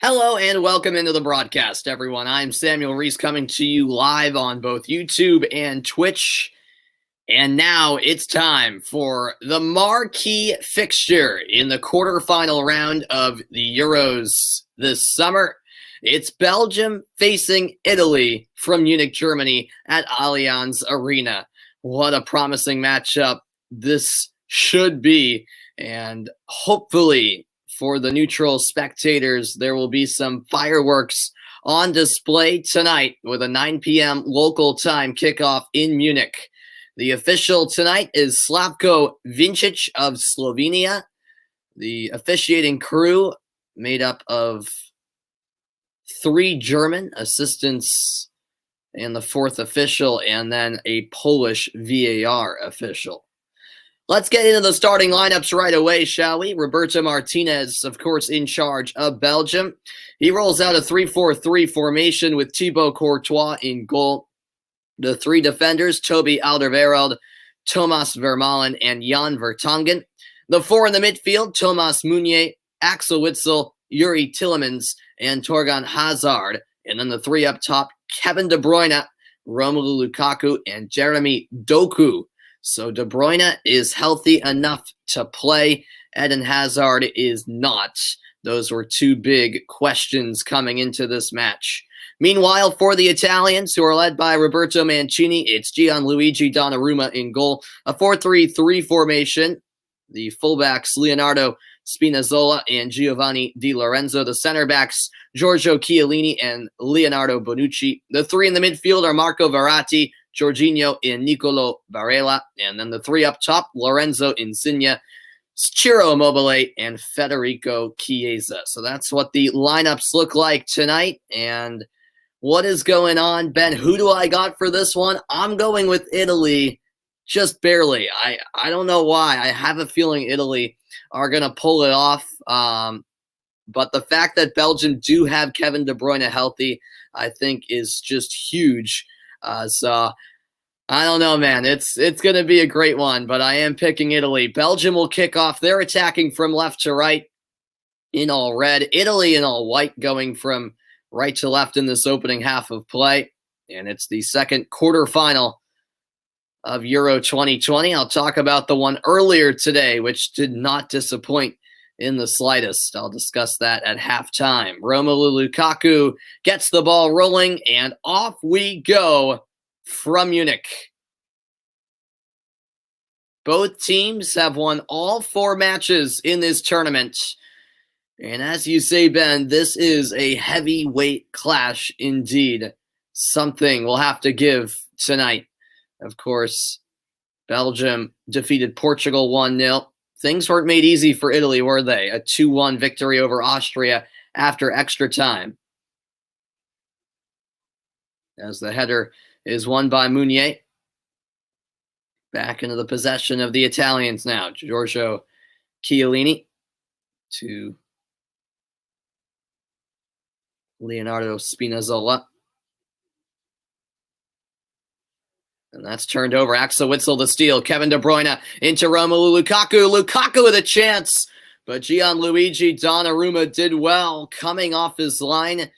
Hello and welcome into the broadcast, everyone. I'm Samuel Reese coming to you live on both YouTube and Twitch. And now it's time for the marquee fixture in the quarterfinal round of the Euros this summer. It's Belgium facing Italy from Munich, Germany at Allianz Arena. What a promising matchup this should be. And hopefully, for the neutral spectators, there will be some fireworks on display tonight with a 9 p.m. local time kickoff in Munich. The official tonight is Slavko Vincic of Slovenia. The officiating crew made up of 3 German assistants and the 4th official, and then a Polish VAR official. Let's get into the starting lineups right away, shall we? Roberto Martinez, of course, in charge of Belgium. He rolls out a 3-4-3 formation with Thibaut Courtois in goal. The 3 defenders, Toby Alderweireld, Thomas Vermaelen, and Jan Vertonghen. The 4 in the midfield, Thomas Meunier, Axel Witsel, Yuri Tillemans, and Thorgan Hazard. And then the 3 up top, Kevin De Bruyne, Romelu Lukaku, and Jeremy Doku. So De Bruyne is healthy enough to play. Eden Hazard is not. Those were 2 big questions coming into this match. Meanwhile, for the Italians, who are led by Roberto Mancini, it's Gianluigi Donnarumma in goal. A 4-3-3 formation. The fullbacks, Leonardo Spinazzola and Giovanni Di Lorenzo. The center backs, Giorgio Chiellini and Leonardo Bonucci. The 3 in the midfield are Marco Verratti, Jorginho and Nicolo Barella. And then the 3 up top, Lorenzo Insigne, Ciro Immobile, and Federico Chiesa. So that's what the lineups look like tonight. And what is going on, Ben? Who do I got for this one? I'm going with Italy, just barely. I don't know why. I have a feeling Italy are going to pull it off. But the fact that Belgium do have Kevin De Bruyne healthy, I think, is just huge. So I don't know, man. It's going to be a great one, but I am picking Italy. Belgium will kick off. They're attacking from left to right in all red. Italy in all white, going from right to left in this opening half of play. And it's the second quarterfinal of Euro 2020. I'll talk about the one earlier today, which did not disappoint in the slightest. I'll discuss that at halftime. Romelu Lukaku gets the ball rolling, and off we go from Munich. Both teams have won all 4 matches in this tournament. And as you say, Ben, this is a heavyweight clash indeed. Something we'll have to give tonight. Of course, Belgium defeated Portugal 1-0. Things weren't made easy for Italy, were they? A 2-1 victory over Austria after extra time. As the header is won by Meunier. Back into the possession of the Italians now. Giorgio Chiellini to Leonardo Spinazzola. And that's turned over. Axel Witsel the steal. Kevin De Bruyne into Romelu Lukaku. Lukaku with a chance. But Gianluigi Donnarumma did well coming off his line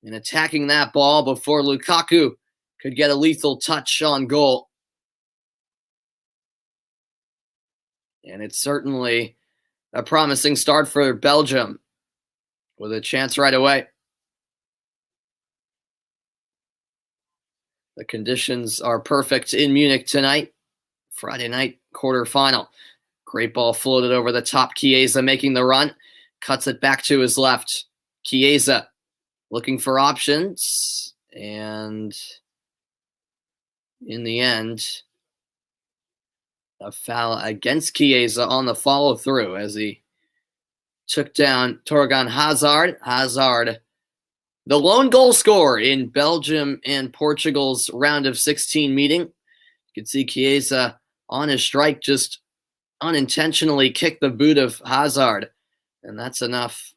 and attacking that ball before Lukaku could get a lethal touch on goal. And it's certainly a promising start for Belgium with a chance right away. The conditions are perfect in Munich tonight. Friday night quarterfinal. Great ball floated over the top. Chiesa making the run. Cuts it back to his left. Chiesa looking for options. And in the end, a foul against Chiesa on the follow-through as he took down Thorgan Hazard. Hazard, the lone goal scorer in Belgium and Portugal's round of 16 meeting. You can see Chiesa on his strike just unintentionally kicked the boot of Hazard. And that's enough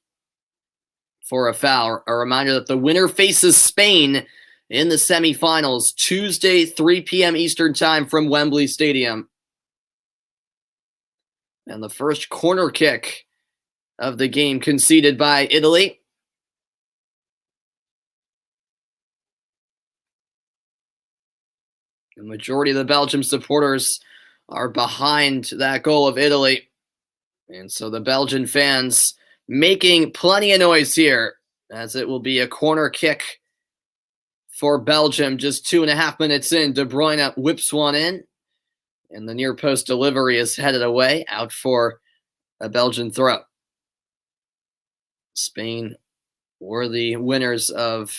for a foul. A reminder that the winner faces Spain in the semifinals Tuesday, 3 p.m. Eastern Time from Wembley Stadium. And the first corner kick of the game conceded by Italy. The majority of the Belgium supporters are behind that goal of Italy. And so the Belgian fans making plenty of noise here, as it will be a corner kick for Belgium. Just 2.5 minutes in, De Bruyne whips one in, and the near post delivery is headed away, out for a Belgian throw. Spain were the winners of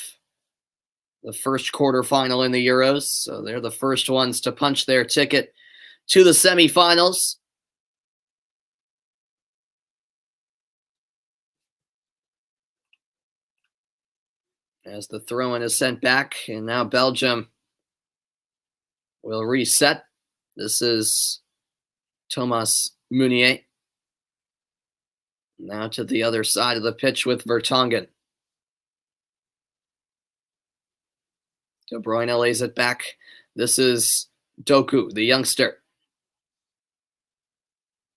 the first quarterfinal in the Euros, so they're the first ones to punch their ticket to the semifinals. As the throw-in is sent back, and now Belgium will reset. This is Thomas Meunier. Now to the other side of the pitch with Vertonghen. De Bruyne lays it back. This is Doku, the youngster.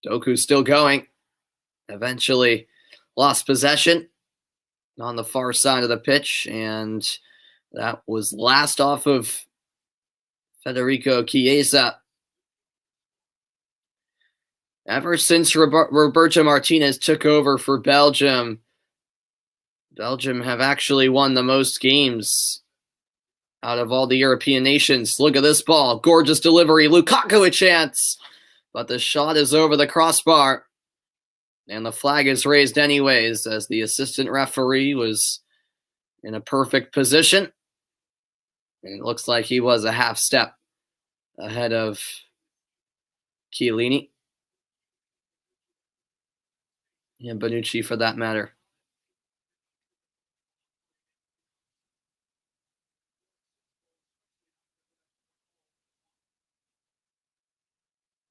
Doku still going. Eventually lost possession on the far side of the pitch, and that was last off of Federico Chiesa. Ever since Roberto Martinez took over for Belgium, Belgium have actually won the most games out of all the European nations. Look at this ball. Gorgeous delivery. Lukaku a chance. But the shot is over the crossbar. And the flag is raised anyways, as the assistant referee was in a perfect position. And it looks like he was a half step ahead of Chiellini. And Bonucci, for that matter.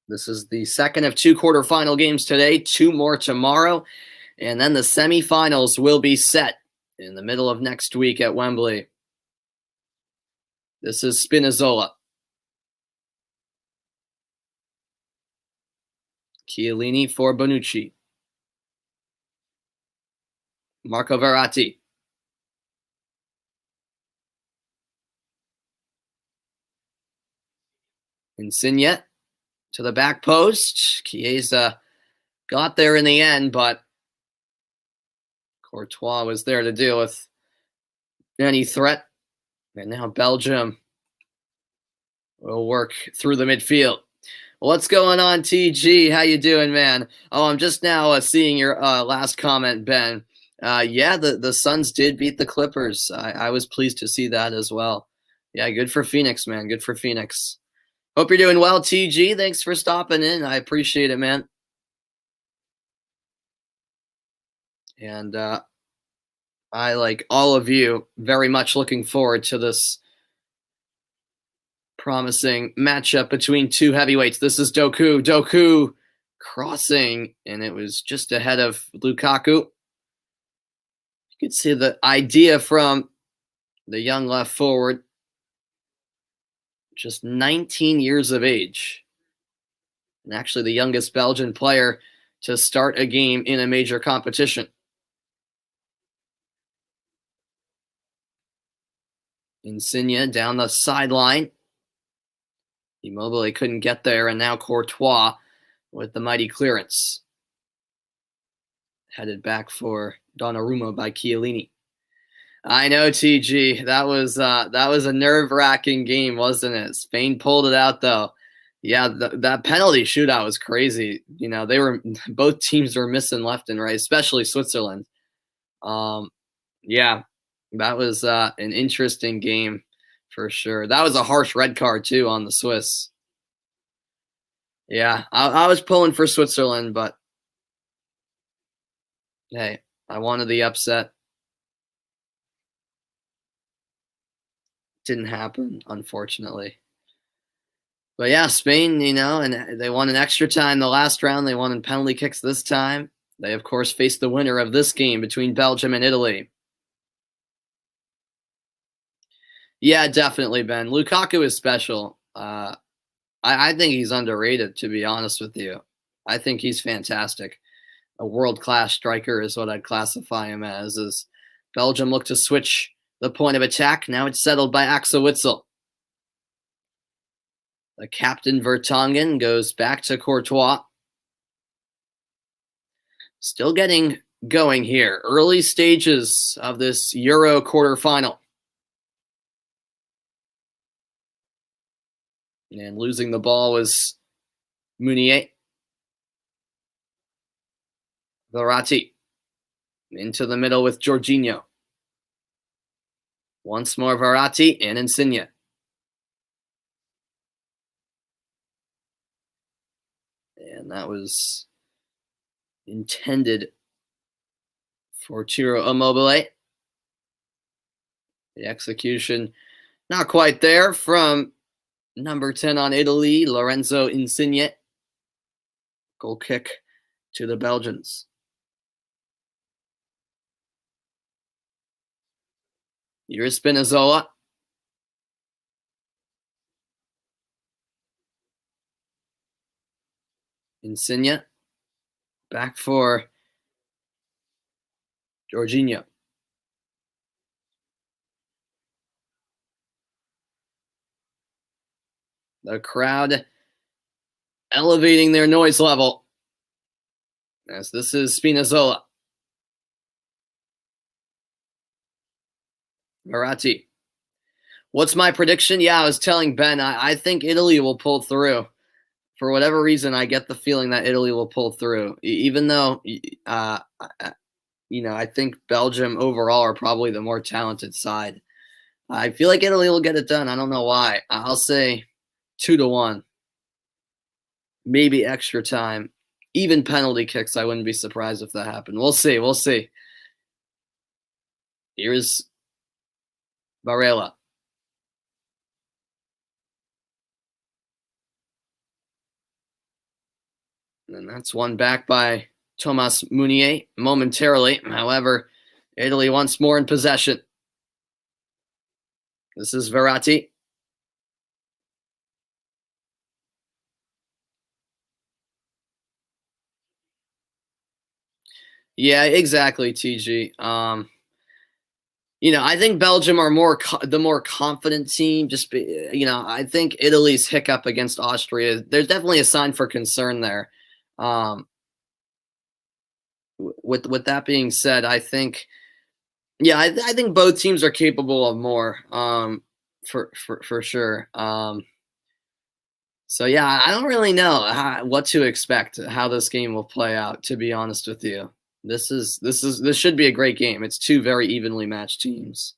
This is the second of 2 quarterfinal games today, 2 more tomorrow, and then the semifinals will be set in the middle of next week at Wembley. This is Spinazzola. Chiellini for Bonucci. Marco Verratti. Insigne to the back post. Chiesa got there in the end, but Courtois was there to deal with any threat. And now Belgium will work through the midfield. What's going on, TG? How you doing, man? Oh, I'm just now seeing your last comment, Ben. Yeah, the Suns did beat the Clippers. I was pleased to see that as well. Yeah, good for Phoenix, man. Good for Phoenix. Hope you're doing well, TG. Thanks for stopping in. I appreciate it, man. And I, like all of you, very much looking forward to this promising matchup between 2 heavyweights. This is Doku. Doku crossing, and it was just ahead of Lukaku. You can see the idea from the young left forward. Just 19 years of age. And actually the youngest Belgian player to start a game in a major competition. Insigne down the sideline. Immobile couldn't get there, and now Courtois with the mighty clearance. Headed back for Donnarumma by Chiellini. I know, TG. That was a nerve-wracking game, wasn't it? Spain pulled it out, though. Yeah, that penalty shootout was crazy. You know, both teams were missing left and right, especially Switzerland. Yeah, that was an interesting game for sure. That was a harsh red card too on the Swiss. Yeah, I was pulling for Switzerland, but hey, I wanted the upset. Didn't happen, unfortunately. But yeah, Spain, you know, and they won in extra time the last round. They won in penalty kicks this time. They, of course, faced the winner of this game between Belgium and Italy. Yeah, definitely, Ben. Lukaku is special. I think he's underrated, to be honest with you. I think he's fantastic. A world-class striker is what I'd classify him as Belgium look to switch the point of attack. Now it's settled by Axel Witsel. The captain Vertonghen goes back to Courtois. Still getting going here. Early stages of this Euro quarterfinal. And losing the ball was Meunier. Verratti into the middle with Jorginho. Once more Verratti and Insigne. And that was intended for Ciro Immobile. The execution not quite there from number 10 on Italy, Lorenzo Insigne. Goal kick to the Belgians. Here's Spinazzola. Insigne. Back for Jorginho. The crowd elevating their noise level, as this is Spinazzola. Verratti. What's my prediction? Yeah, I was telling Ben, I think Italy will pull through. For whatever reason, I get the feeling that Italy will pull through, even though, I think Belgium overall are probably the more talented side. I feel like Italy will get it done. I don't know why. I'll say 2-1. Maybe extra time. Even penalty kicks, I wouldn't be surprised if that happened. We'll see. We'll see. Here's Barella. And that's one back by Thomas Meunier momentarily. However, Italy once more in possession. This is Verratti. Yeah, exactly, TG. I think Belgium are the more confident team. I think Italy's hiccup against Austria, there's definitely a sign for concern there. With that being said, I think, I think both teams are capable of more, for sure. So yeah, I don't really know what to expect, how this game will play out. To be honest with you, this should be a great game. It's two very evenly matched teams.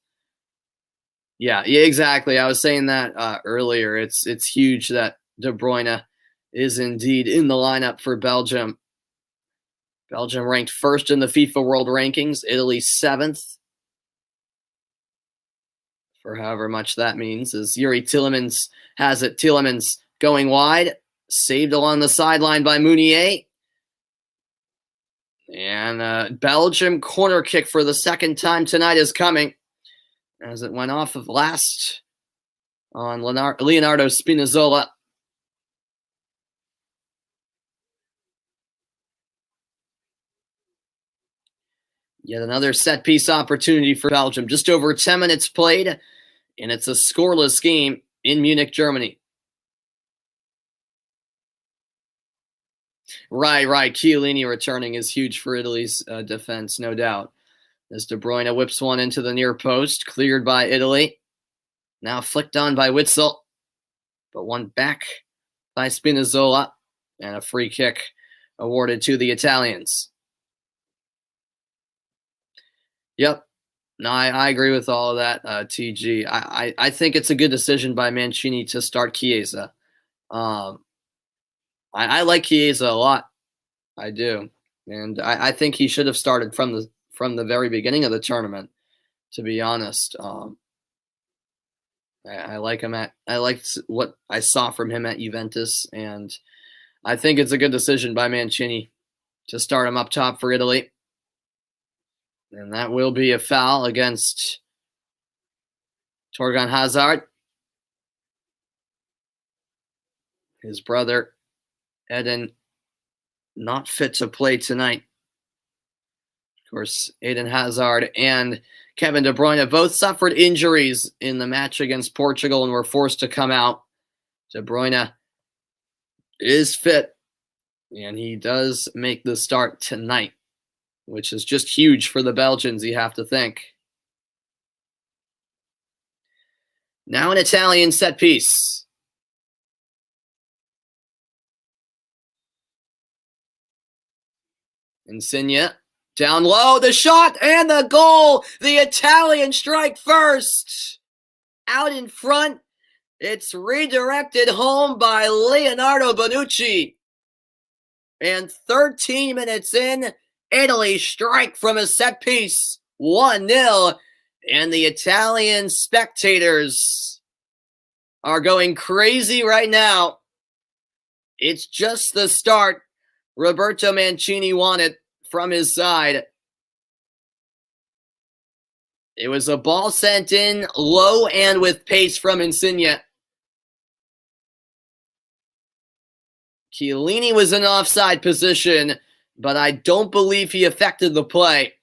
Yeah, exactly. I was saying that earlier. It's huge that De Bruyne is indeed in the lineup for Belgium. Belgium ranked first in the FIFA World Rankings. Italy 7th, for however much that means. As Yuri Tielemans has it. Tielemans going wide, saved along the sideline by Meunier. And Belgium corner kick for the second time tonight is coming, as it went off of last on Leonardo Spinazzola. Yet another set-piece opportunity for Belgium. Just over 10 minutes played, and it's a scoreless game in Munich, Germany. Right. Chiellini returning is huge for Italy's defense, no doubt. As De Bruyne whips one into the near post, cleared by Italy. Now flicked on by Witsel, but one back by Spinazzola, and a free kick awarded to the Italians. Yep. No, I agree with all of that, TG. I think it's a good decision by Mancini to start Chiesa. I like Chiesa a lot. I do. And I think he should have started from the very beginning of the tournament, to be honest. I like him I liked what I saw from him at Juventus, and I think it's a good decision by Mancini to start him up top for Italy. And that will be a foul against Torgan Hazard. His brother, Eden, not fit to play tonight. Of course, Eden Hazard and Kevin De Bruyne both suffered injuries in the match against Portugal and were forced to come out. De Bruyne is fit, and he does make the start tonight, which is just huge for the Belgians, you have to think. Now an Italian set piece. Insigne down low, the shot and the goal. The Italian strike first. Out in front, it's redirected home by Leonardo Bonucci. And 13 minutes in, Italy strike from a set piece, 1-0. And the Italian spectators are going crazy right now. It's just the start Roberto Mancini wanted from his side. It was a ball sent in low and with pace from Insigne. Chiellini was in offside position, but I don't believe he affected the play.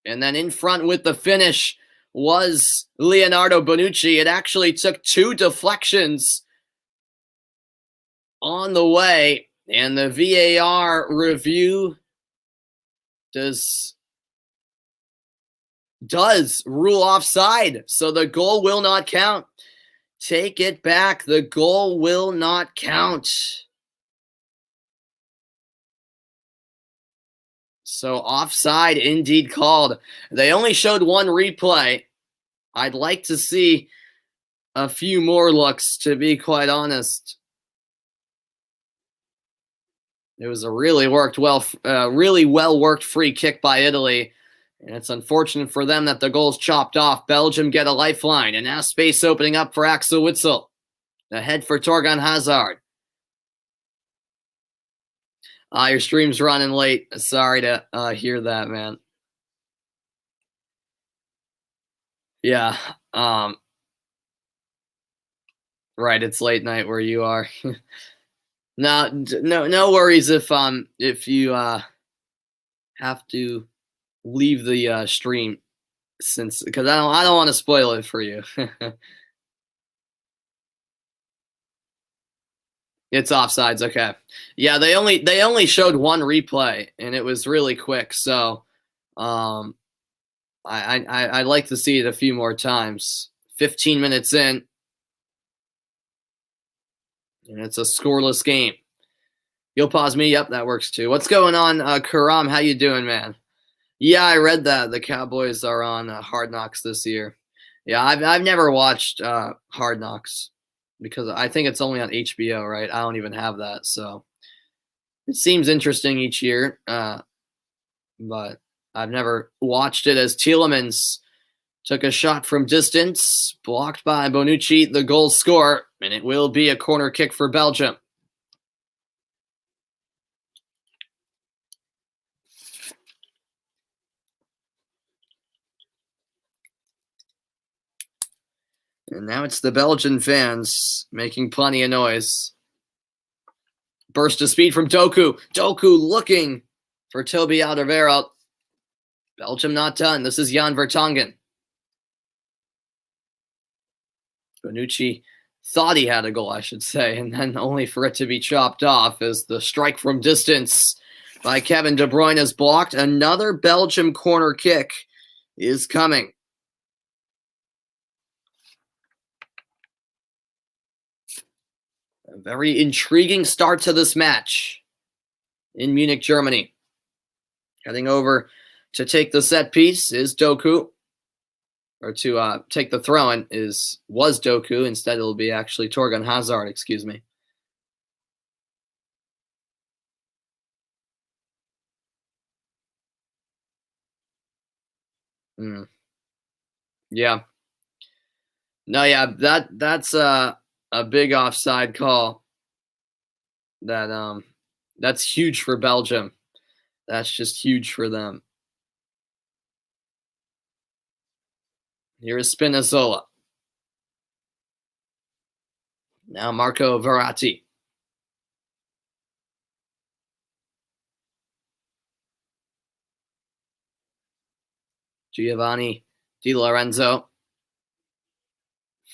And then in front with the finish was Leonardo Bonucci. It actually took 2 deflections on the way, and the VAR review does rule offside, so the goal will not count. Take it back. The goal will not count. So offside indeed called. They only showed 1 replay. I'd like to see a few more looks, to be quite honest. It was a really well worked free kick by Italy. And it's unfortunate for them that the goal's chopped off. Belgium get a lifeline. And now space opening up for Axel Witsel. Ahead for Torgan Hazard. Your stream's running late. Sorry to hear that, man. Yeah. Right, it's late night where you are. No worries if you have to leave the stream, because I don't want to spoil it for you. It's offsides, okay. Yeah, they only showed 1 replay, and it was really quick. So, I'd like to see it a few more times. 15 minutes in, and it's a scoreless game. You'll pause me. Yep, that works too. What's going on, Karam? How you doing, man? Yeah, I read that the Cowboys are on Hard Knocks this year. Yeah, I've never watched Hard Knocks because I think it's only on HBO, right? I don't even have that, so it seems interesting each year, but I've never watched it. As Tielemans took a shot from distance, blocked by Bonucci, the goal score, and it will be a corner kick for Belgium. And now it's the Belgian fans making plenty of noise. Burst of speed from Doku. Doku looking for Toby Alderweireld. Belgium not done. This is Jan Vertonghen. Bonucci thought he had a goal, I should say, and then only for it to be chopped off as the strike from distance by Kevin De Bruyne is blocked. Another Belgium corner kick is coming. A very intriguing start to this match in Munich, Germany. Heading over to take the set piece is Doku. Or to take the throw-in was Doku. Instead, it'll be actually Torgan Hazard, excuse me. Yeah. No, yeah, that's a big offside call. That's huge for Belgium. That's just huge for them. Here is Spinazzola. Now Marco Verratti. Giovanni Di Lorenzo.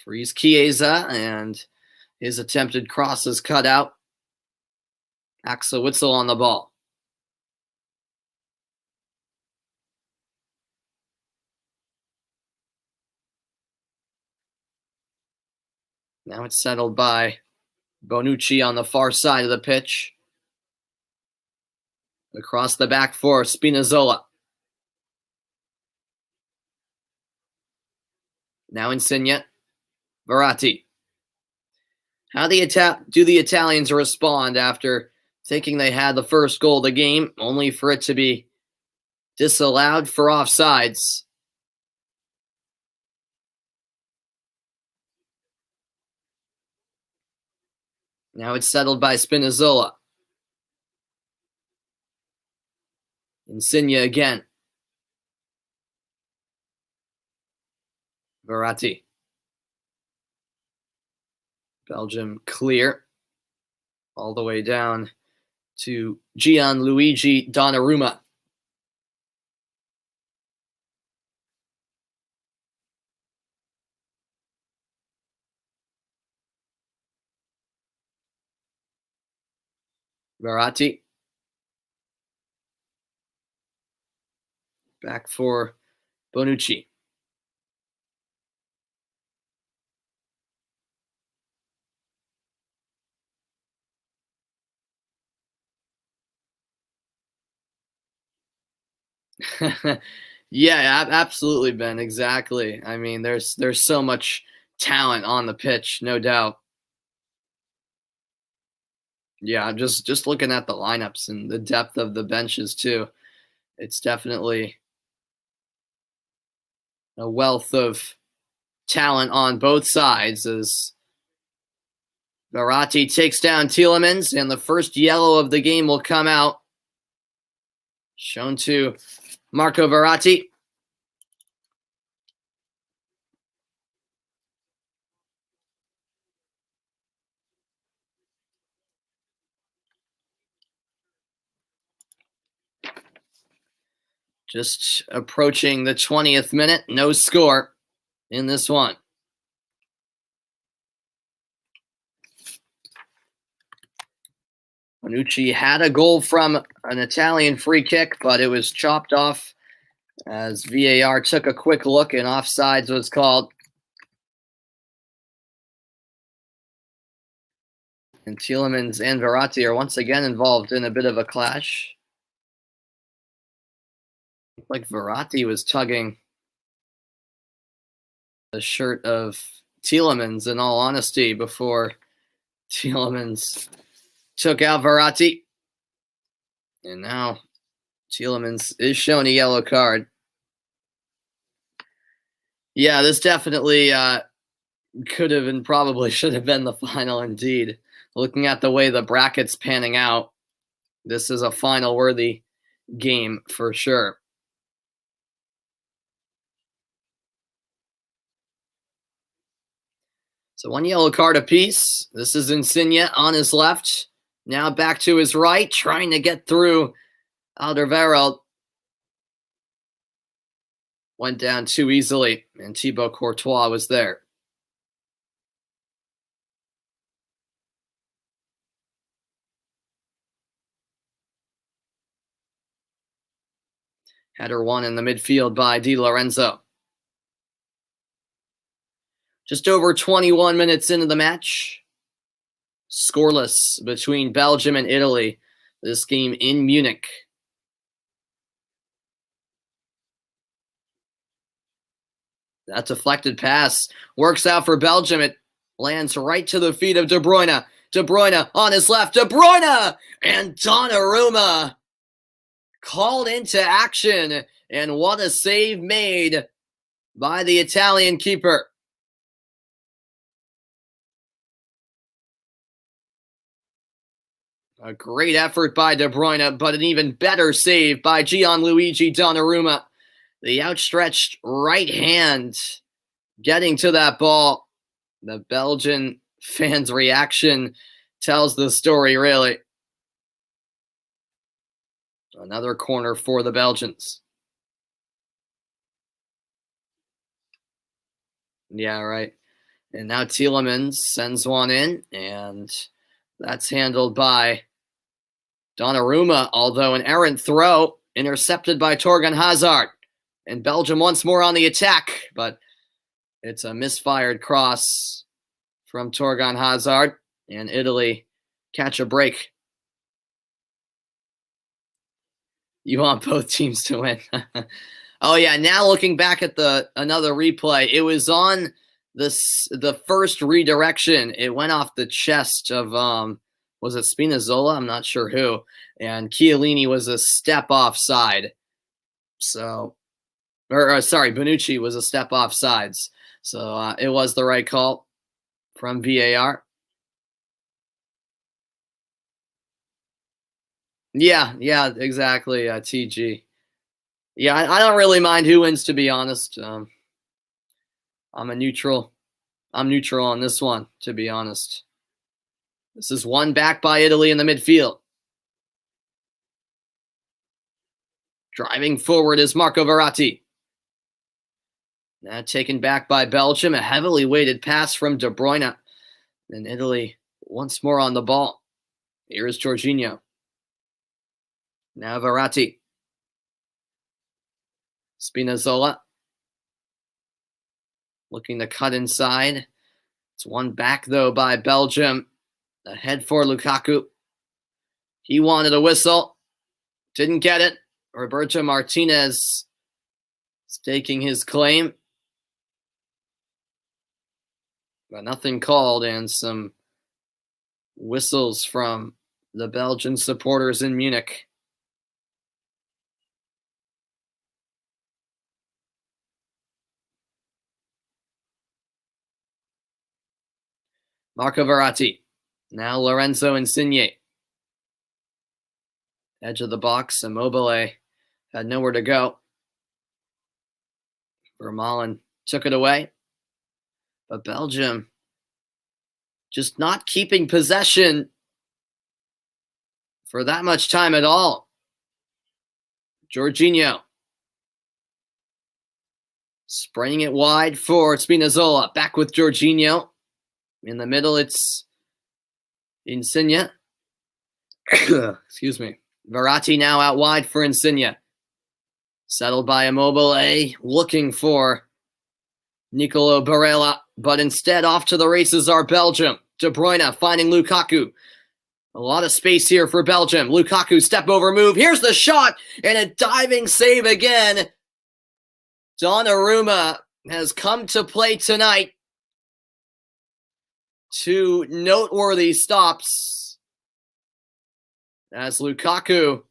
Frees Chiesa, and His attempted cross is cut out. Axel Witsel on the ball. Now it's settled by Bonucci on the far side of the pitch. Across the back for Spinazzola. Now Insigne. Verratti. How do the Italians respond after thinking they had the first goal of the game, only for it to be disallowed for offsides? Now it's settled by Spinazzola. Insigne again. Verratti. Belgium clear. All the way down to Gianluigi Donnarumma. Verratti. Back for Bonucci. Yeah, absolutely, Ben. Exactly. I mean, there's so much talent on the pitch, no doubt. Yeah, just looking at the lineups and the depth of the benches too. It's definitely a wealth of talent on both sides as Verratti takes down Tielemans, and the first yellow of the game will come out. Shown to Marco Verratti. Just approaching the 20th minute, no score in this one. Bonucci had a goal from an Italian free kick, but it was chopped off as VAR took a quick look and offsides was called. And Tielemans and Verratti are once again involved in a bit of a clash. Like Verratti was tugging the shirt of Tielemans, in all honesty, before Tielemans took out Verratti. And now Tielemans is shown a yellow card. Yeah, this definitely could have and probably should have been the final indeed. Looking at the way the bracket's panning out, this is a final worthy game for sure. So one yellow card apiece. This is Insigne on his left. Now back to his right, trying to get through Alderweireld. Went down too easily, and Thibaut Courtois was there. Header won in the midfield by Di Lorenzo. Just over 21 minutes into the match. Scoreless between Belgium and Italy. This game in Munich. That deflected pass works out for Belgium. It lands right to the feet of De Bruyne. De Bruyne on his left. De Bruyne! And Donnarumma called into action. And what a save made by the Italian keeper. A great effort by De Bruyne, but an even better save by Gianluigi Donnarumma. The outstretched right hand getting to that ball. The Belgian fans' reaction tells the story, really. Another corner for the Belgians. Yeah, right. And now Tielemans sends one in, and that's handled by Donnarumma, although an errant throw intercepted by Torgan Hazard. And Belgium once more on the attack, but it's a misfired cross from Torgan Hazard, and Italy catch a break. You want both teams to win. Oh yeah, now looking back at another replay, it was on the first redirection. It went off the chest of was it Spinazzola? I'm not sure who. And Chiellini was a step offside. So sorry, Bonucci was a step offsides. So it was the right call from VAR. Yeah, exactly. TG. Yeah, I don't really mind who wins, to be honest. I'm neutral on this one, to be honest. This is one back by Italy in the midfield. Driving forward is Marco Verratti. Now taken back by Belgium, a heavily weighted pass from De Bruyne. And Italy once more on the ball. Here is Jorginho. Now Verratti. Spinazzola. Looking to cut inside. It's one back, though, by Belgium. Ahead for Lukaku. He wanted a whistle. Didn't get it. Roberto Martinez staking his claim. But nothing called, and some whistles from the Belgian supporters in Munich. Marco Verratti. Now Lorenzo Insigne. Edge of the box. Immobile had nowhere to go. Vermaelen took it away. But Belgium just not keeping possession for that much time at all. Jorginho. Spraying it wide for Spinazzola. Back with Jorginho. In the middle, it's Insigne. Excuse me. Verratti now out wide for Insigne. Settled by Immobile. Looking for Nicolo Barella. But instead, off to the races are Belgium. De Bruyne finding Lukaku. A lot of space here for Belgium. Lukaku step over move. Here's the shot. And a diving save again. Donnarumma has come to play tonight. Two noteworthy stops as Lukaku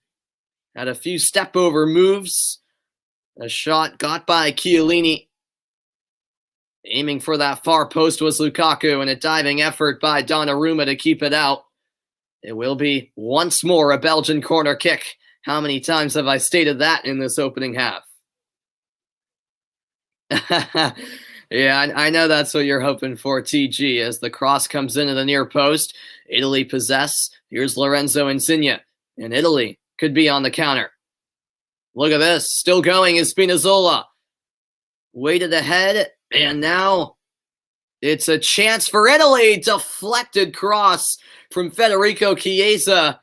had a few step over moves. A shot got by Chiellini. Aiming for that far post was Lukaku, and a diving effort by Donnarumma to keep it out. It will be once more a Belgian corner kick. How many times have I stated that in this opening half? Yeah, I know that's what you're hoping for, TG, as the cross comes into the near post. Italy possess. Here's Lorenzo Insigne, and Italy could be on the counter. Look at this. Still going is Spinazzola. Weighted ahead, and now it's a chance for Italy. Deflected cross from Federico Chiesa.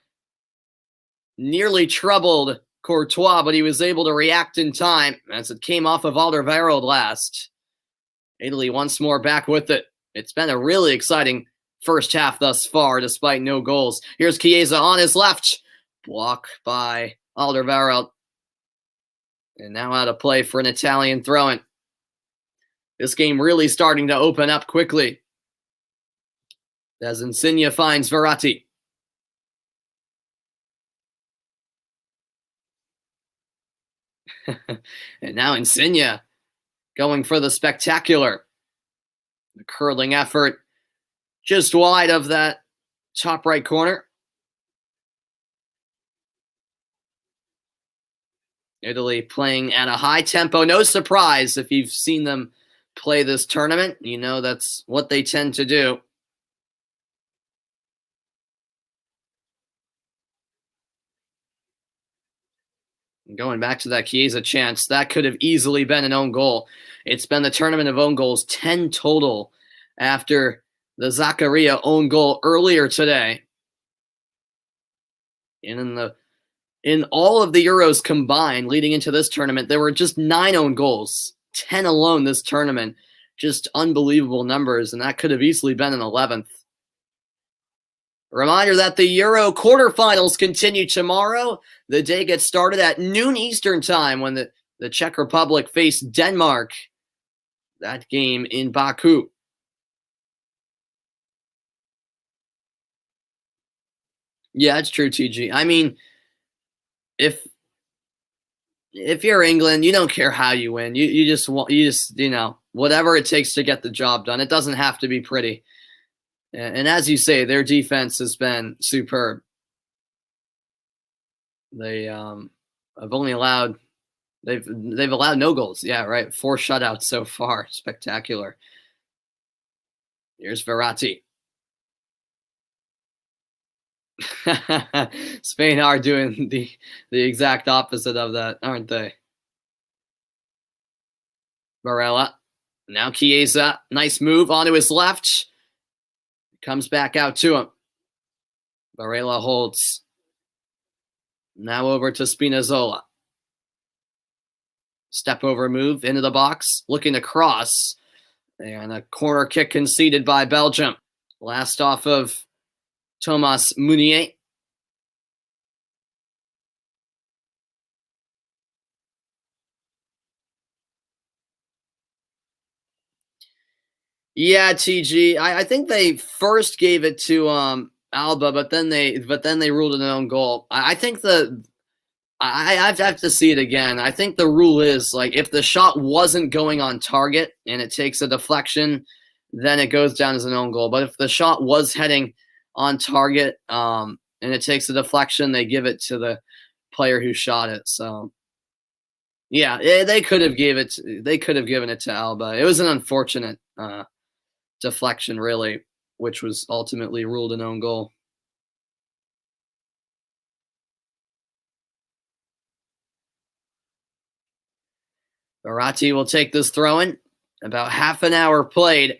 Nearly troubled Courtois, but he was able to react in time as it came off of Alderweireld last. Italy once more back with it. It's been a really exciting first half thus far, despite no goals. Here's Chiesa on his left. Block by Alderweireld. And now out of play for an Italian throw-in. This game really starting to open up quickly. As Insigne finds Verratti. And now Insigne going for the spectacular. The curling effort just wide of that top right corner. Italy playing at a high tempo. No surprise if you've seen them play this tournament. You know that's what they tend to do. Going back to that Chiesa chance, that could have easily been an own goal. It's been the tournament of own goals, 10 total after the Zakaria own goal earlier today. And in all of the Euros combined leading into this tournament, there were just 9 own goals, 10 alone this tournament. Just unbelievable numbers, and that could have easily been an 11th. Reminder that the Euro quarterfinals continue tomorrow. The day gets started at noon Eastern time when the Czech Republic face Denmark. That game in Baku. Yeah, it's true, TG. I mean, if you're England, you don't care how you win. You just whatever it takes to get the job done. It doesn't have to be pretty. And as you say, their defense has been superb. They have only allowed they've allowed no goals. Yeah, right. 4 shutouts so far. Spectacular. Here's Verratti. Spain are doing the exact opposite of that, aren't they? Barella. Now Chiesa. Nice move onto his left. Comes back out to him. Barella holds. Now over to Spinazzola. Step over move into the box. Looking to cross. And a corner kick conceded by Belgium. Last off of Thomas Meunier. Yeah, TG. I think they first gave it to Alba, but then they ruled it an own goal. I think I have to see it again. I think the rule is like if the shot wasn't going on target and it takes a deflection, then it goes down as an own goal. But if the shot was heading on target and it takes a deflection, they give it to the player who shot it. So yeah, they could have given it to Alba. It was an unfortunate deflection, really, which was ultimately ruled an own goal. Verratti will take this throw-in. About half an hour played.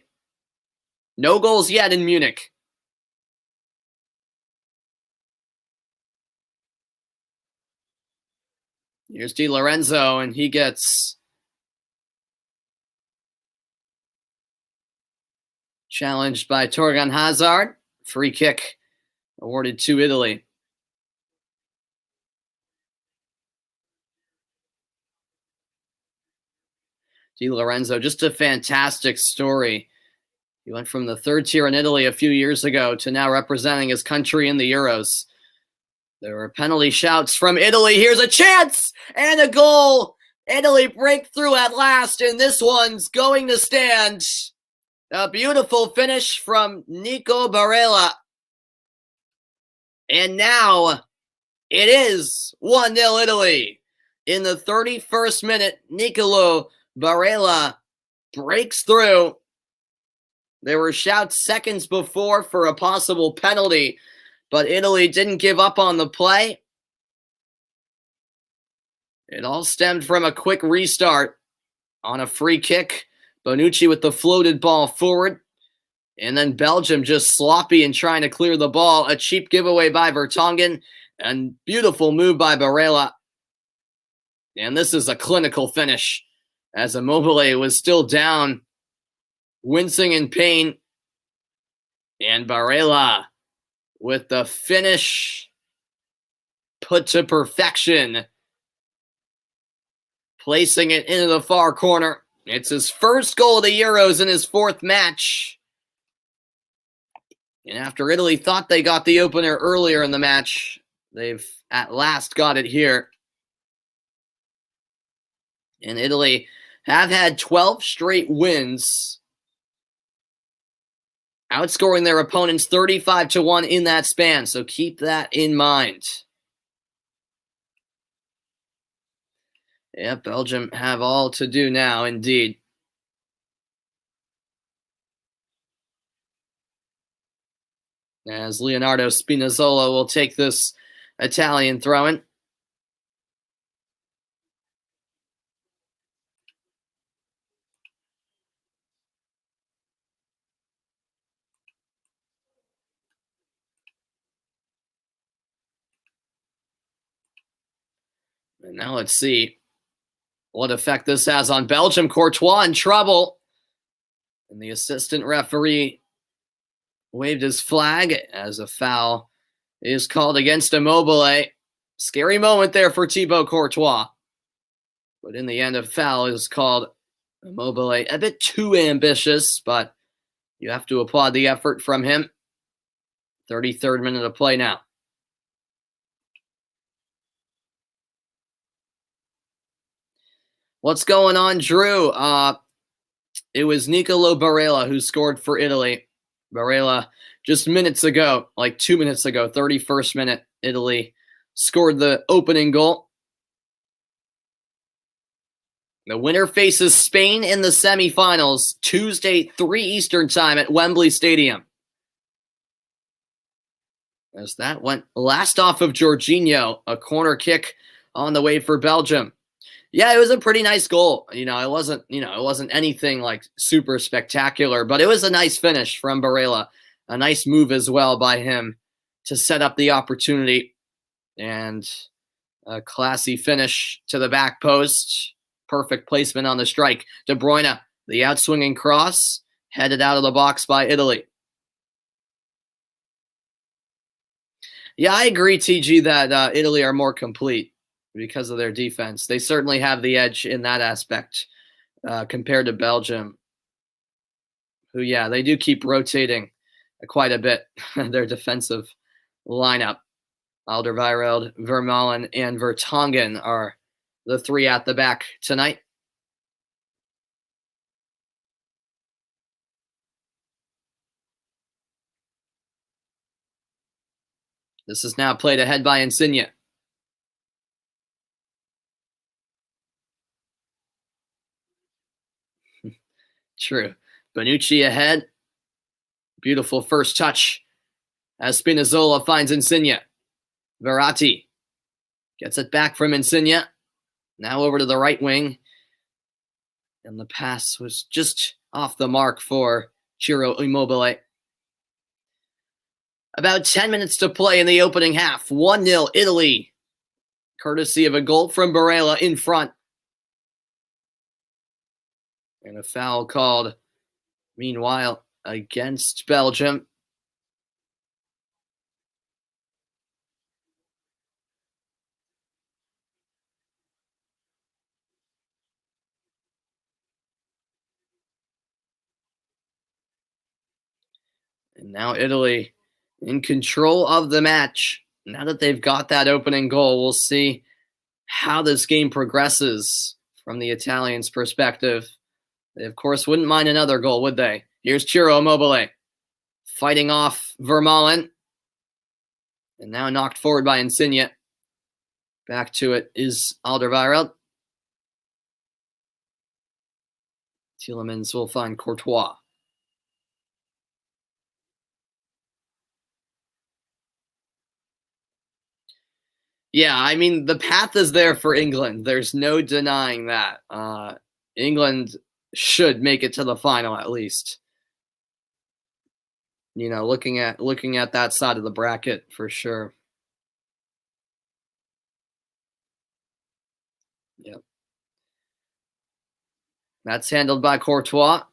No goals yet in Munich. Here's Di Lorenzo, and he gets challenged by Torgan Hazard. Free kick awarded to Italy. Di Lorenzo, just a fantastic story. He went from the 3rd tier in Italy a few years ago to now representing his country in the Euros. There were penalty shouts from Italy. Here's a chance and a goal. Italy break through at last, and this one's going to stand. A beautiful finish from Nico Barella. And now it is 1-0 Italy. In the 31st minute, Nicolo Barella breaks through. There were shouts seconds before for a possible penalty, but Italy didn't give up on the play. It all stemmed from a quick restart on a free kick. Bonucci with the floated ball forward. And then Belgium just sloppy and trying to clear the ball. A cheap giveaway by Vertonghen. And beautiful move by Barella. And this is a clinical finish as Immobile was still down, wincing in pain. And Barella with the finish put to perfection, placing it into the far corner. It's his first goal of the Euros in his 4th match. And after Italy thought they got the opener earlier in the match, they've at last got it here. And Italy have had 12 straight wins, outscoring their opponents 35-1 in that span. So keep that in mind. Yeah, Belgium have all to do now, indeed. As Leonardo Spinazzola will take this Italian throw-in. And now let's see what effect this has on Belgium. Courtois in trouble. And the assistant referee waved his flag as a foul is called against Immobile. Scary moment there for Thibaut Courtois. But in the end, a foul is called. Immobile a bit too ambitious, but you have to applaud the effort from him. 33rd minute of play now. What's going on, Drew? It was Nicolo Barella who scored for Italy. Barella, just minutes ago, like 2 minutes ago, 31st minute, Italy scored the opening goal. The winner faces Spain in the semifinals, Tuesday, 3 Eastern time at Wembley Stadium. As that went last off of Jorginho, a corner kick on the way for Belgium. Yeah, it was a pretty nice goal. It wasn't anything like super spectacular, but it was a nice finish from Barella. A nice move as well by him to set up the opportunity, and a classy finish to the back post. Perfect placement on the strike. De Bruyne, the outswinging cross, headed out of the box by Italy. Yeah, I agree, TG, that Italy are more complete because of their defense. They certainly have the edge in that aspect compared to Belgium, who, yeah, they do keep rotating quite a bit, their defensive lineup. Alderweireld, Vermaelen, and Vertonghen are the 3 at the back tonight. This is now played ahead by Insigne. True. Bonucci ahead. Beautiful first touch as Spinazzola finds Insigne. Verratti gets it back from Insigne. Now over to the right wing. And the pass was just off the mark for Ciro Immobile. About 10 minutes to play in the opening half. 1-0 Italy, courtesy of a goal from Barella in front. And a foul called, meanwhile, against Belgium. And now Italy in control of the match. Now that they've got that opening goal, we'll see how this game progresses from the Italians' perspective. They, of course, wouldn't mind another goal, would they? Here's Ciro Immobile fighting off Vermaelen. And now knocked forward by Insigne. Back to it is Alderweireld. Tielemans will find Courtois. Yeah, I mean, the path is there for England. There's no denying that. England should make it to the final at least. Looking at that side of the bracket for sure. Yep. That's handled by Courtois.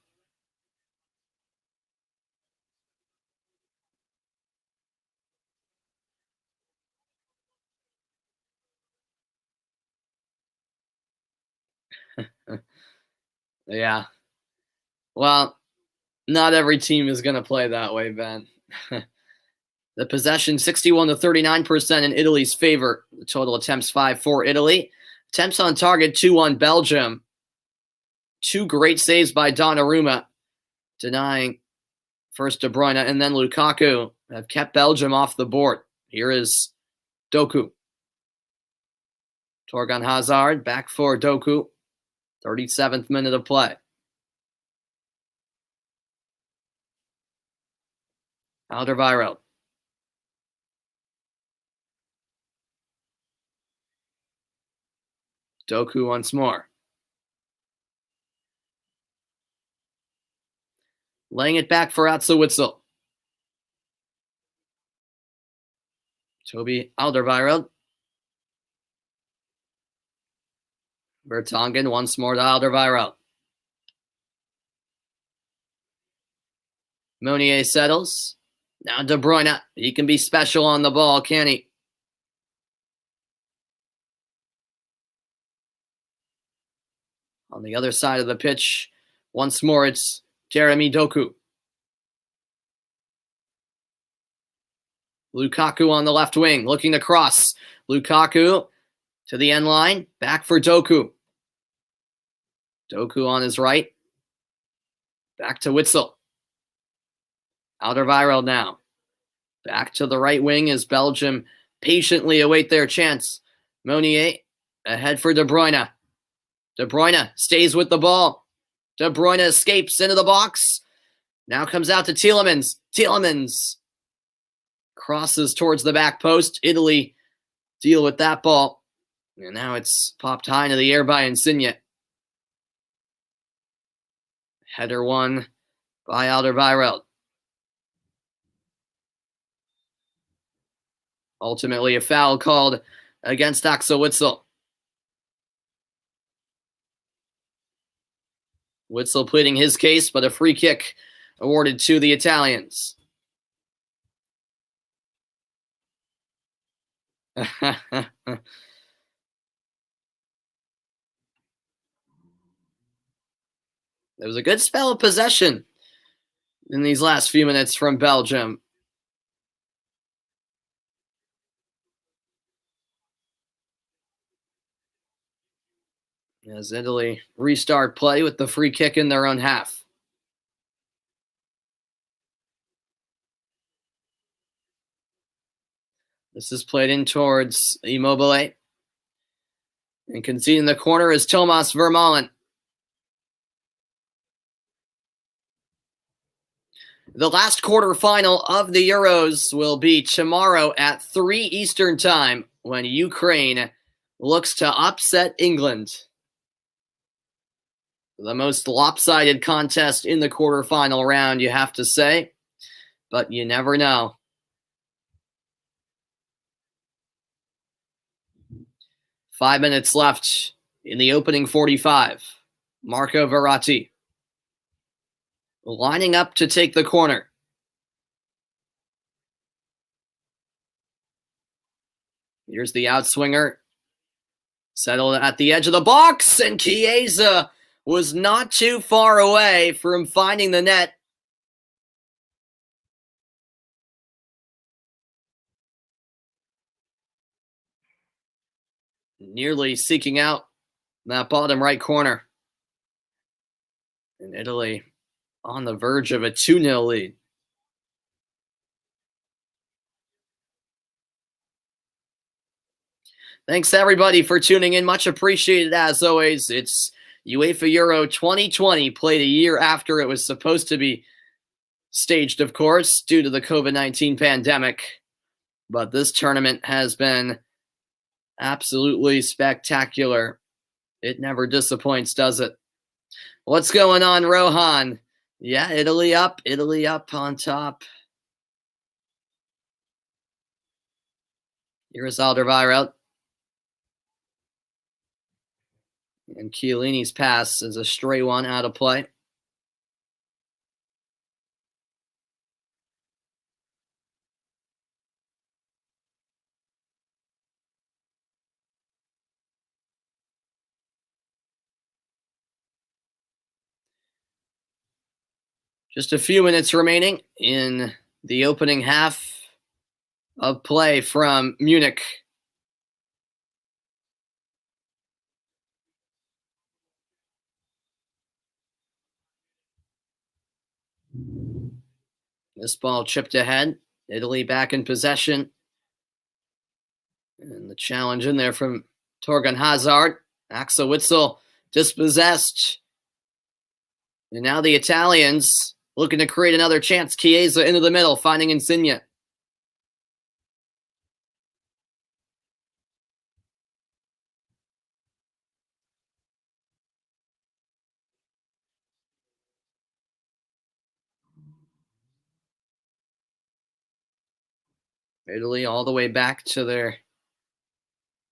Yeah. Well, not every team is going to play that way, Ben. The possession 61% to 39% in Italy's favor. The total attempts 5 for Italy. Attempts on target 2 on Belgium. 2 great saves by Donnarumma, denying first De Bruyne and then Lukaku have kept Belgium off the board. Here is Doku. Torgan Hazard back for Doku. 37th minute of play. Alderweireld. Doku once more. Laying it back for Atze Witsel. Toby Alderweireld. Vertonghen once more to Alderweireld. Meunier settles. Now De Bruyne. He can be special on the ball, can he? On the other side of the pitch, once more it's Jeremy Doku. Lukaku on the left wing, looking to cross. Lukaku to the end line, back for Doku. Doku on his right. Back to Witsel. Alderweireld now. Back to the right wing as Belgium patiently await their chance. Meunier ahead for De Bruyne. De Bruyne stays with the ball. De Bruyne escapes into the box. Now comes out to Tielemans. Tielemans crosses towards the back post. Italy deal with that ball. And now it's popped high into the air by Insigne. Header won by Alderweireld. Ultimately, a foul called against Axel Witsel. Witsel pleading his case, but a free kick awarded to the Italians. There was a good spell of possession in these last few minutes from Belgium. As Italy restart play with the free kick in their own half. This is played in towards Immobile. And conceding the corner is Thomas Vermaelen. The last quarterfinal of the Euros will be tomorrow at 3 Eastern Time when Ukraine looks to upset England. The most lopsided contest in the quarterfinal round, you have to say, but you never know. 5 minutes left in the opening 45. Marco Verratti lining up to take the corner. Here's the outswinger. Settled at the edge of the box, and Chiesa was not too far away from finding the net. Nearly seeking out that bottom right corner. And Italy on the verge of a 2-0 lead. Thanks everybody for tuning in. Much appreciated as always. It's UEFA Euro 2020, played a year after it was supposed to be staged, of course, due to the COVID-19 pandemic. But this tournament has been absolutely spectacular. It never disappoints, does it? What's going on, Rohan? Yeah, Italy up on top. Here's Alderweireld. And Chiellini's pass is a stray one out of play. Just a few minutes remaining in the opening half of play from Munich. This ball chipped ahead. Italy back in possession. And the challenge in there from Torgan Hazard. Axel Witsel dispossessed. And now the Italians looking to create another chance. Chiesa into the middle, finding Insigne. Italy all the way back to their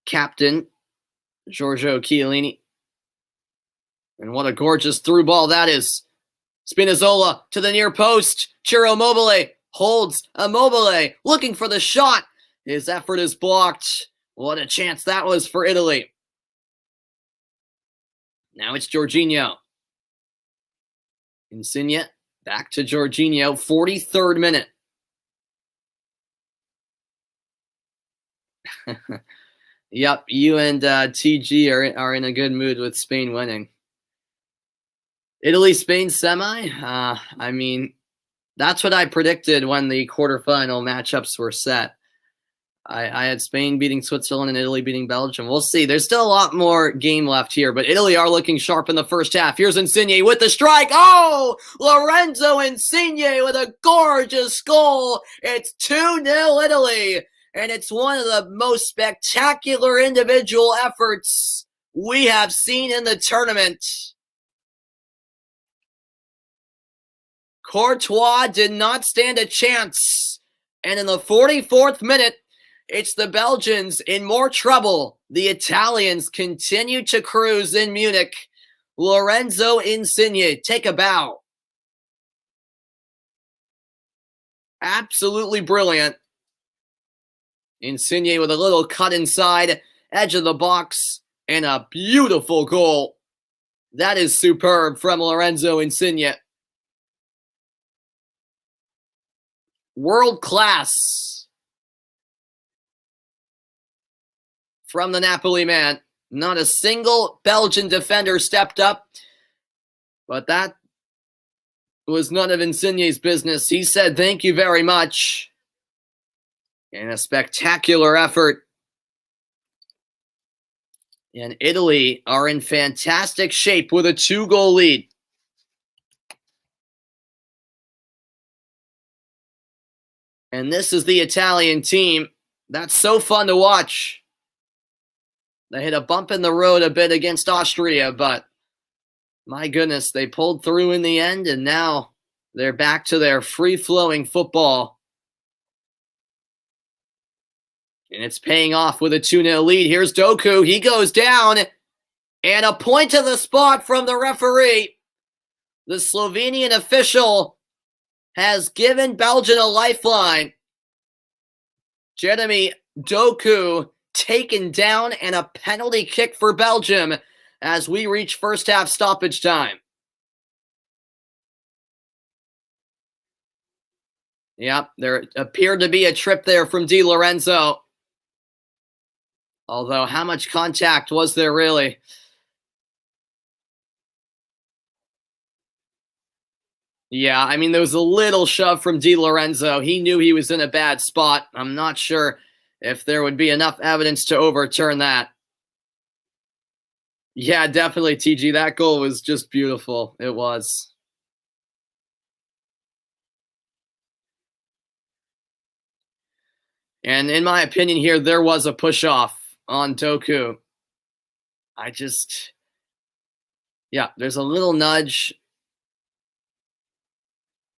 captain, Giorgio Chiellini. And what a gorgeous through ball that is. Spinazzola to the near post. Ciro Immobile holds Immobile, looking for the shot. His effort is blocked. What a chance that was for Italy. Now it's Jorginho. Insigne back to Jorginho, 43rd minute. Yep, you and TG are in a good mood with Spain winning. Italy-Spain semi? I mean, that's what I predicted when the quarterfinal matchups were set. I had Spain beating Switzerland and Italy beating Belgium. We'll see. There's still a lot more game left here, but Italy are looking sharp in the first half. Here's Insigne with the strike. Oh, Lorenzo Insigne with a gorgeous goal. It's 2-0 Italy, and it's one of the most spectacular individual efforts we have seen in the tournament. Courtois did not stand a chance, and in the 44th minute, it's the Belgians in more trouble. The Italians continue to cruise in Munich. Lorenzo Insigne, take a bow. Absolutely brilliant. Insigne with a little cut inside, edge of the box, and a beautiful goal. That is superb from Lorenzo Insigne. World class from the Napoli man. Not a single Belgian defender stepped up, but that was none of Insigne's business. He said, "Thank you very much." And a spectacular effort. And Italy are in fantastic shape with a 2-goal lead. And this is the Italian team. That's so fun to watch. They hit a bump in the road a bit against Austria, but my goodness, they pulled through in the end, and now they're back to their free-flowing football. And it's paying off with a 2-0 lead. Here's Doku. He goes down, and a point to the spot from the referee. The Slovenian official has given Belgium a lifeline. Jeremy Doku taken down, and a penalty kick for Belgium as we reach first half stoppage time. Yep, there appeared to be a trip there from Di Lorenzo. Although, how much contact was there really? Yeah, I mean, there was a little shove from Di Lorenzo. He knew he was in a bad spot. I'm not sure if there would be enough evidence to overturn that. Yeah, definitely, TG. That goal was just beautiful. It was. And in my opinion here, there was a push-off on Doku. Yeah, there's a little nudge.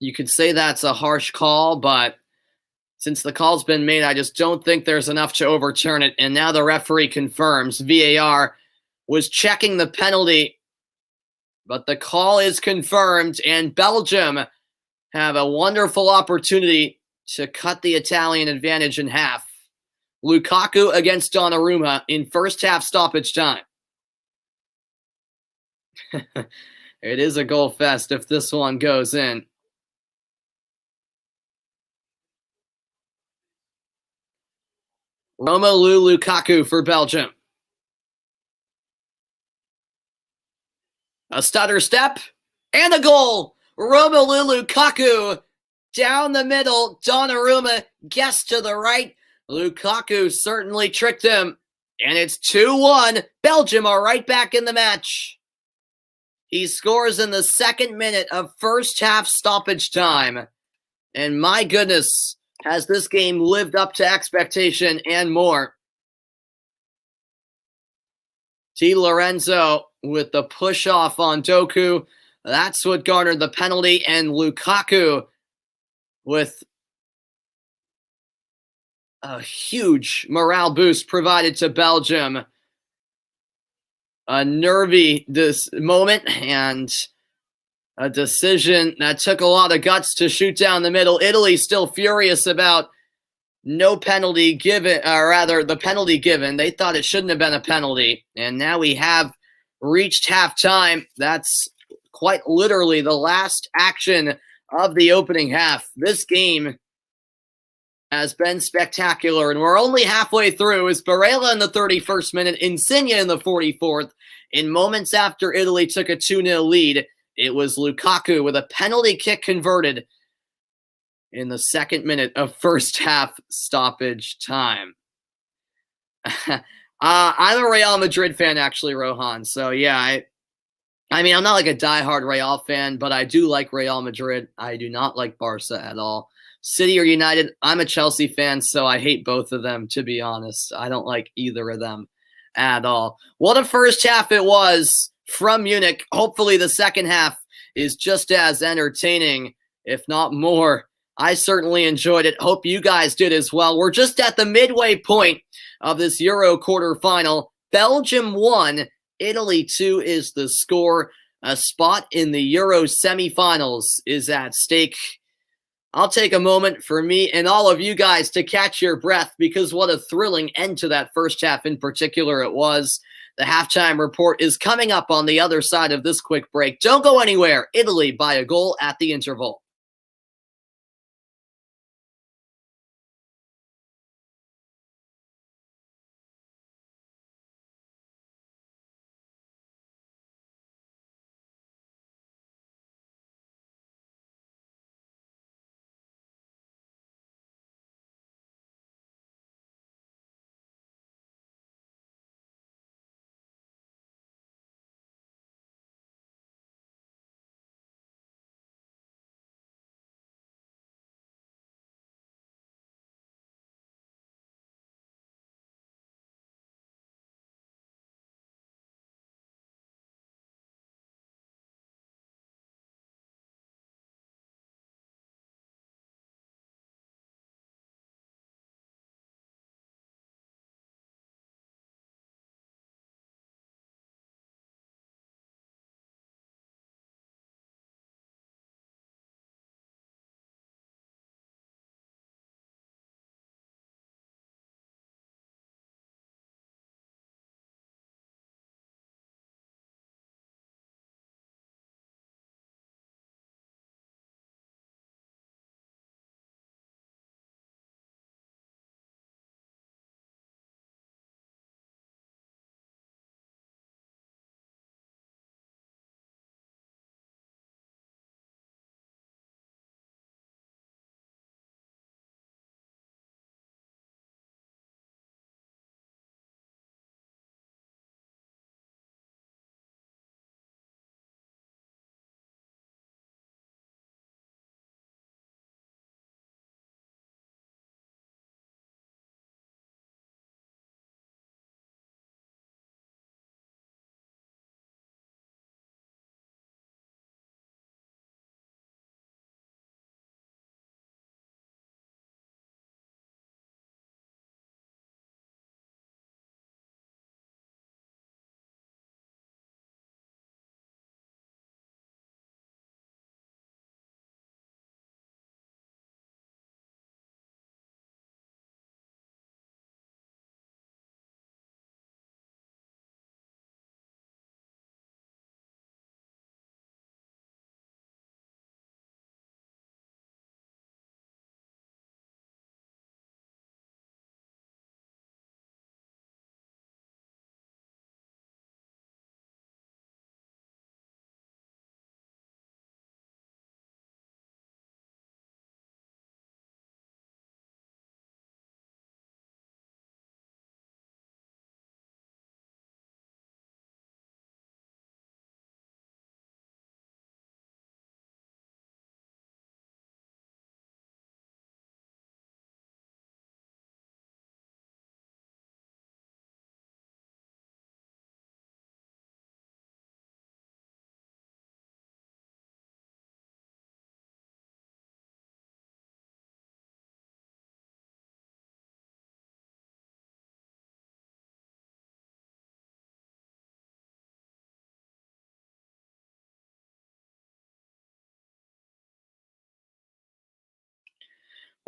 You could say that's a harsh call, but since the call's been made, I just don't think there's enough to overturn it. And now the referee confirms VAR was checking the penalty, but the call is confirmed, and Belgium have a wonderful opportunity to cut the Italian advantage in half. Lukaku against Donnarumma in first half stoppage time. It is a goal fest if this one goes in. Romelu Lukaku for Belgium. A stutter step and a goal. Romelu Lukaku down the middle. Donnarumma gets to the right. Lukaku certainly tricked him. And it's 2-1. Belgium are right back in the match. He scores in the 2nd minute of first half stoppage time. And my goodness, has this game lived up to expectation and more. Di Lorenzo with the push-off on Doku. That's what garnered the penalty. And Lukaku with a huge morale boost provided to Belgium. a nervy moment and a decision that took a lot of guts to shoot down the middle. Italy still furious about no penalty given, or rather, the penalty given. They thought it shouldn't have been a penalty. And now we have reached halftime. That's quite literally the last action of the opening half. This game has been spectacular, and we're only halfway through. Is Barella in the 31st minute, Insigne in the 44th. In moments after Italy took a 2-0 lead, it was Lukaku with a penalty kick converted in the second minute of first half stoppage time. I'm a Real Madrid fan, actually, Rohan. So, yeah, I mean, I'm not like a diehard Real fan, but I do like Real Madrid. I do not like Barca at all. City or United, I'm a Chelsea fan, so I hate both of them, to be honest. I don't like either of them at all. What a first half it was from Munich. Hopefully the second half is just as entertaining, if not more. I certainly enjoyed it. Hope you guys did as well. We're just at the midway point of this Euro quarterfinal. Belgium 1, Italy 2 is the score. A spot in the Euro semifinals is at stake. I'll take a moment for me and all of you guys to catch your breath, because what a thrilling end to that first half in particular it was. The halftime report is coming up on the other side of this quick break. Don't go anywhere. Italy by a goal at the interval.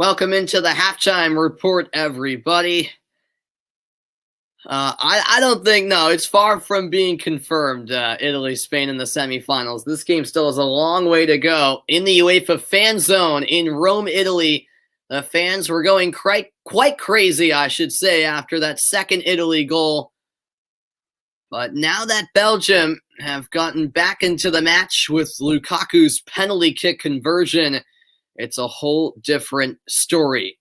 Welcome into the halftime report, everybody. I don't think, no, it's far from being confirmed, Italy, Spain in the semifinals. This game still has a long way to go. In the UEFA fan zone in Rome, Italy, the fans were going quite crazy, I should say, after that second Italy goal. But now that Belgium have gotten back into the match with Lukaku's penalty kick conversion, it's a whole different story.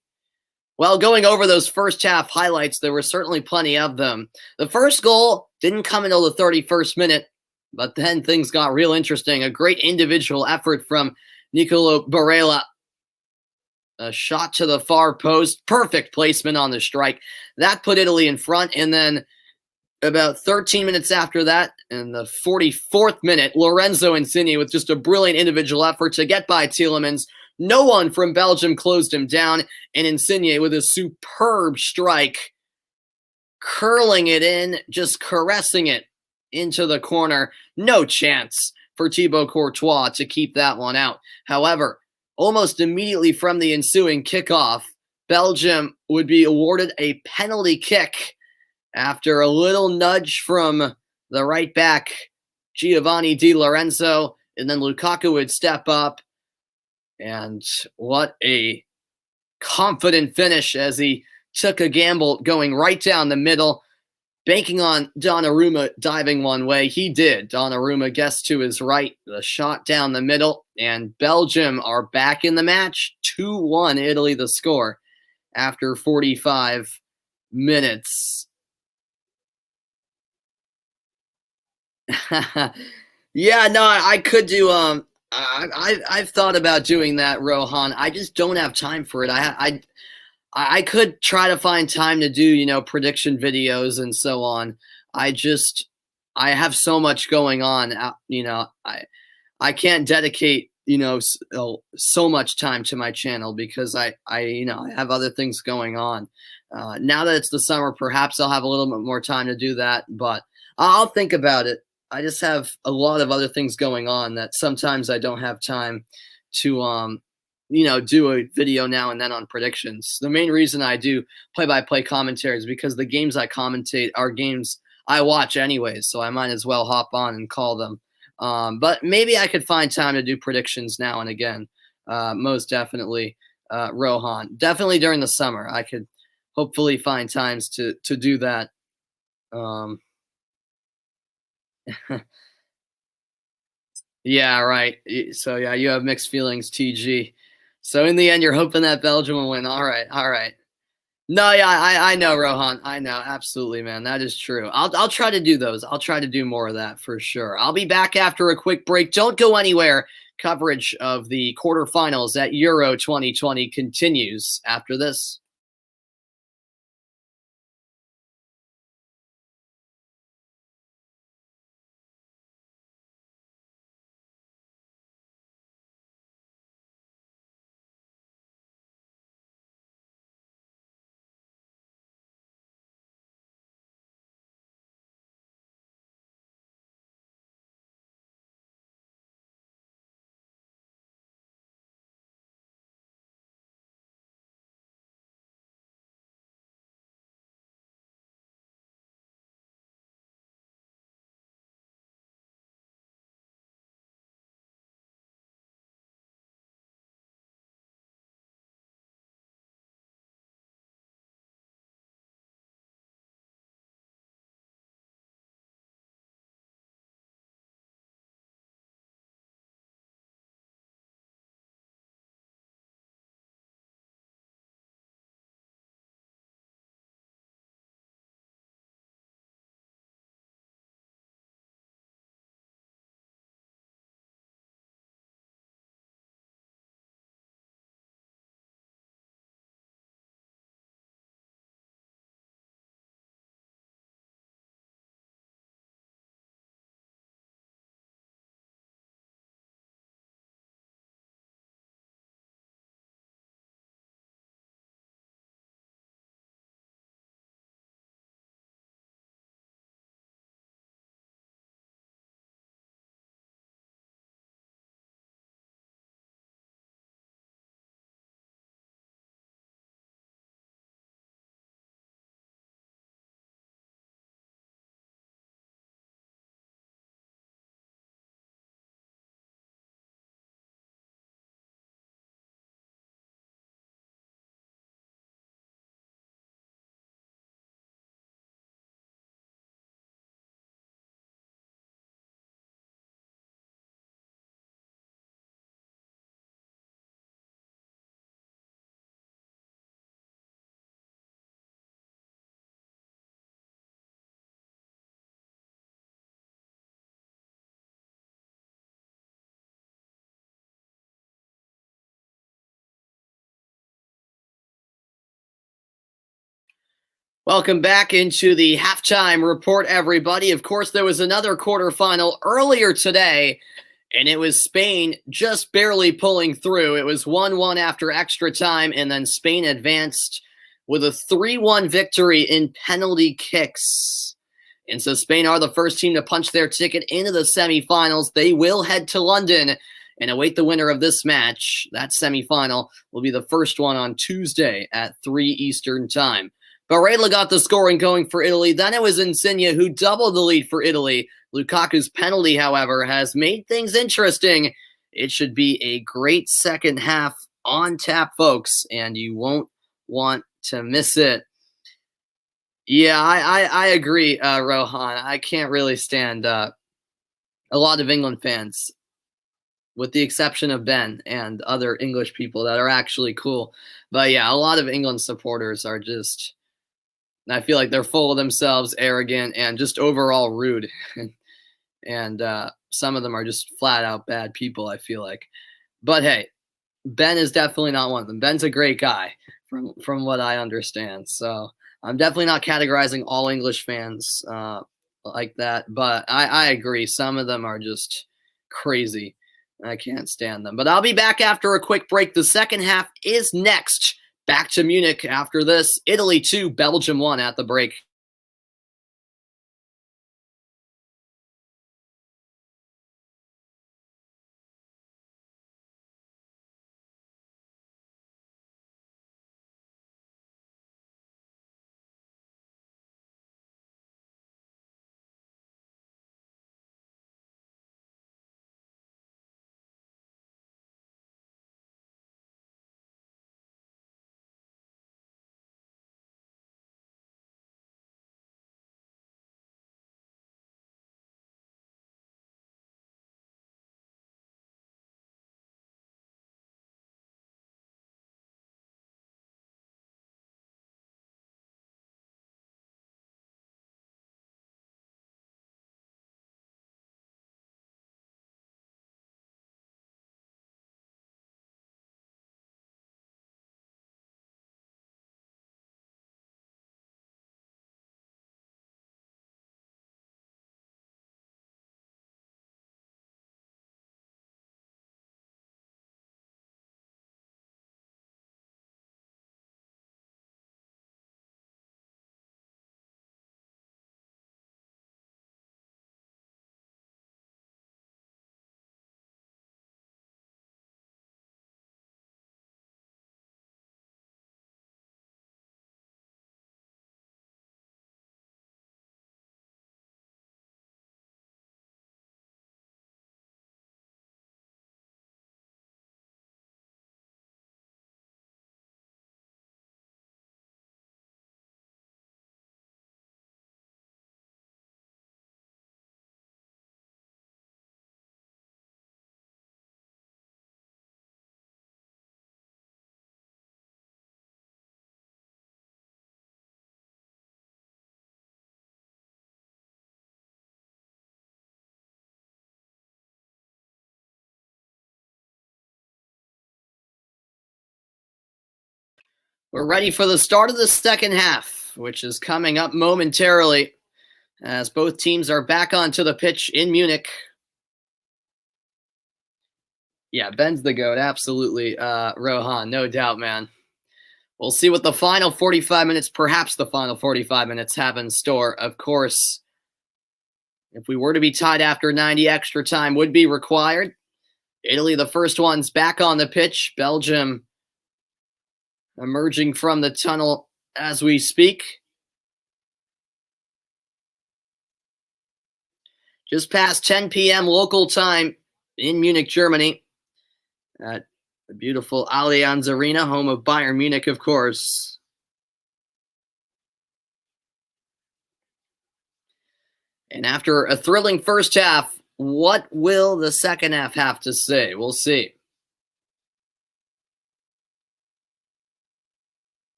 Well, going over those first half highlights, there were certainly plenty of them. The first goal didn't come until the 31st minute, but then things got real interesting. A great individual effort from Nicolo Barella. A shot to the far post, perfect placement on the strike. That put Italy in front, and then about 13 minutes after that, in the 44th minute, Lorenzo Insigne with just a brilliant individual effort to get by Tielemans. No one from Belgium closed him down, and Insigne with a superb strike, curling it in, just caressing it into the corner. No chance for Thibaut Courtois to keep that one out. However, almost immediately from the ensuing kickoff, Belgium would be awarded a penalty kick after a little nudge from the right back, Giovanni Di Lorenzo, and then Lukaku would step up. And what a confident finish as he took a gamble going right down the middle, banking on Donnarumma diving one way. He did. Donnarumma gets to his right, the shot down the middle, and Belgium are back in the match. 2-1 Italy the score after 45 minutes. Yeah, no, I could do. I've thought about doing that, Rohan. I just don't have time for it. I could try to find time to do prediction videos and so on. I have so much going on. I can't dedicate so much time to my channel because I have other things going on. Now that it's the summer, perhaps I'll have a little bit more time to do that, but I'll think about it. I just have a lot of other things going on that sometimes I don't have time to do a video now and then on predictions. The main reason I do play-by-play commentary is because the games I commentate are games I watch anyways, so I might as well hop on and call them. But maybe I could find time to do predictions now and again. Most definitely, Rohan. Definitely during the summer, I could hopefully find times to do that. Yeah, right. So yeah, you have mixed feelings, TG. So in the end, you're hoping that Belgium will win. All right, all right. No, yeah, I know, Rohan. I know, absolutely, man. That is true. I'll try to do those. I'll try to do more of that for sure. I'll be back after a quick break. Don't go anywhere. Coverage of the quarterfinals at Euro 2020 continues after this. Welcome back into the halftime report, everybody. Of course, there was another quarterfinal earlier today, and it was Spain just barely pulling through. It was 1-1 after extra time, and then Spain advanced with a 3-1 victory in penalty kicks. And so Spain are the first team to punch their ticket into the semifinals. They will head to London and await the winner of this match. That semifinal will be the first one on Tuesday at 3 Eastern time. Barella got the scoring going for Italy. Then it was Insigne who doubled the lead for Italy. Lukaku's penalty, however, has made things interesting. It should be a great second half on tap, folks, and you won't want to miss it. Yeah, I agree, Rohan. I can't really stand a lot of England fans, with the exception of Ben and other English people that are actually cool. But yeah, a lot of England supporters are just... I feel like they're full of themselves, arrogant, and just overall rude. and some of them are just flat out bad people, I feel like. But hey, Ben is definitely not one of them. Ben's a great guy from what I understand. So I'm definitely not categorizing all English fans like that. But I agree. Some of them are just crazy. I can't stand them. But I'll be back after a quick break. The second half is next. Back to Munich after this. Italy 2, Belgium 1 at the break. We're ready for the start of the second half, which is coming up momentarily as both teams are back onto the pitch in Munich. Yeah, Ben's the GOAT, absolutely, Rohan, no doubt, man. We'll see what the final 45 minutes, perhaps the final 45 minutes, have in store. Of course, if we were to be tied after 90, extra time would be required. Italy, the first ones back on the pitch. Belgium emerging from the tunnel as we speak. Just past 10 p.m. local time in Munich, Germany, at the beautiful Allianz Arena, home of Bayern Munich, of course. And after a thrilling first half, what will the second half have to say? We'll see.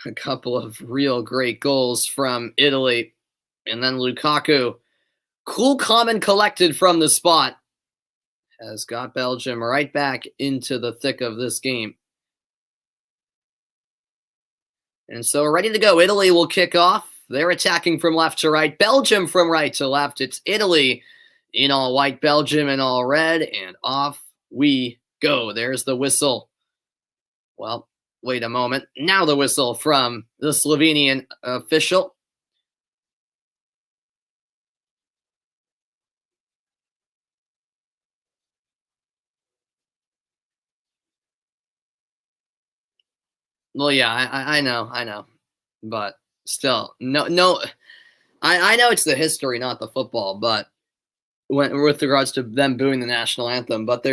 A couple of real great goals from Italy. And then Lukaku, cool, calm, and collected from the spot, has got Belgium right back into the thick of this game. And so we're ready to go. Italy will kick off. They're attacking from left to right. Belgium from right to left. It's Italy in all white, Belgium in all red, and off we go. There's the whistle. Well, wait a moment. Now the whistle from the Slovenian official. Well, yeah, I know, but still, no. I know it's the history, not the football, but with regards to them booing the national anthem, but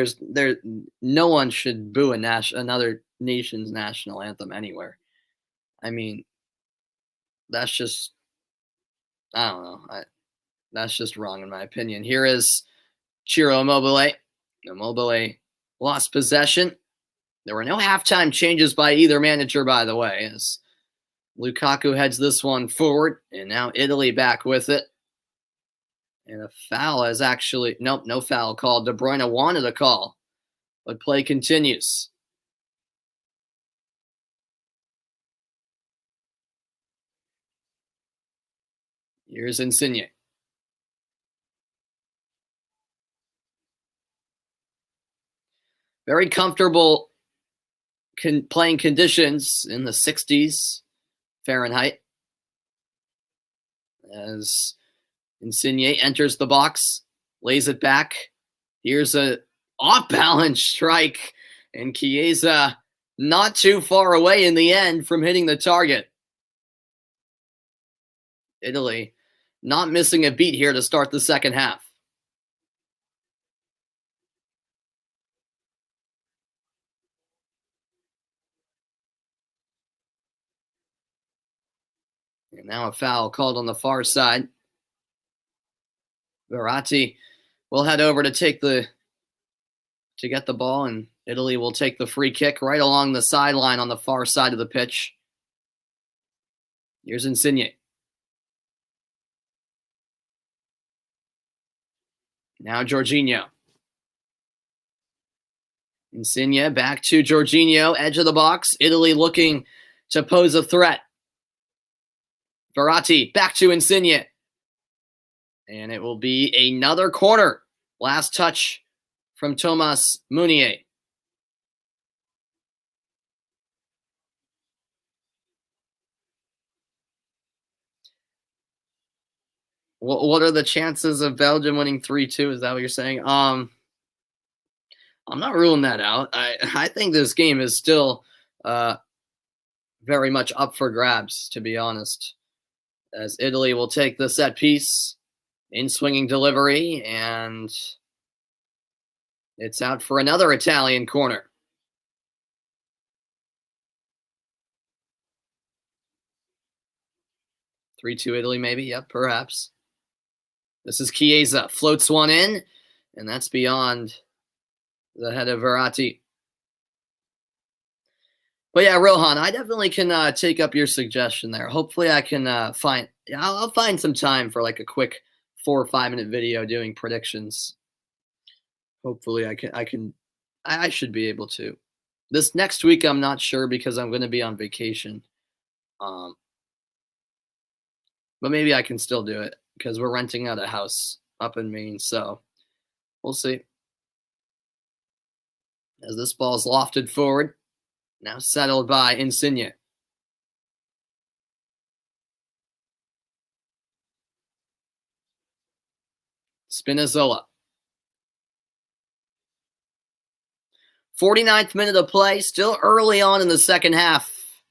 no one should boo another nation's national anthem anywhere. I mean, that's just I don't know. That's just wrong in my opinion. Here is Ciro Immobile. Immobile lost possession. There were no halftime changes by either manager, by the way, as Lukaku heads this one forward, and now Italy back with it. And a foul is actually, nope, no foul called. De Bruyne wanted a call, but play continues. Here's Insigne. Very comfortable playing conditions in the 60s Fahrenheit as Insigne enters the box, lays it back. Here's a off-balance strike, and Chiesa not too far away in the end from hitting the target. Italy not missing a beat here to start the second half. And now a foul called on the far side. Verratti will head over to get the ball, and Italy will take the free kick right along the sideline on the far side of the pitch. Here's Insigne. Now Jorginho. Insigne back to Jorginho, edge of the box. Italy looking to pose a threat. Verratti back to Insigne. And it will be another corner. Last touch from Thomas Meunier. What are the chances of Belgium winning 3-2? Is that what you're saying? I'm not ruling that out. I think this game is still very much up for grabs, to be honest, as Italy will take the set piece in swinging delivery, and it's out for another Italian corner. Three-two Italy, maybe. Yep, perhaps. This is Chiesa. Floats one in, and that's beyond the head of Verratti. But yeah, Rohan, I definitely can take up your suggestion there. Hopefully I can I'll find some time for like a quick 4 or 5 minute video doing predictions. Hopefully I should be able to. This next week I'm not sure because I'm going to be on vacation. But maybe I can still do it because we're renting out a house up in Maine, so we'll see. As this ball's lofted forward, now settled by Insigne. Spinazzola. 49th minute of play, still early on in the second half.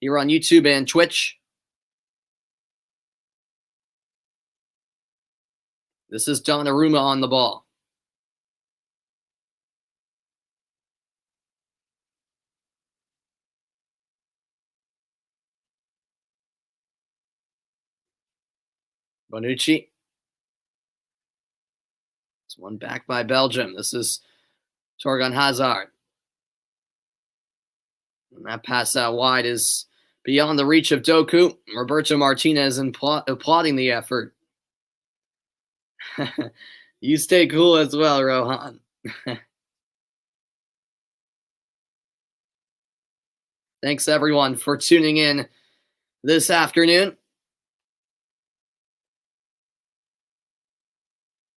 Here on YouTube and Twitch. This is Donnarumma on the ball. Bonucci. It's one back by Belgium. This is Torgan Hazard. And that pass out wide is beyond the reach of Doku. Roberto Martinez applauding the effort. You stay cool as well, Rohan. Thanks, everyone, for tuning in this afternoon.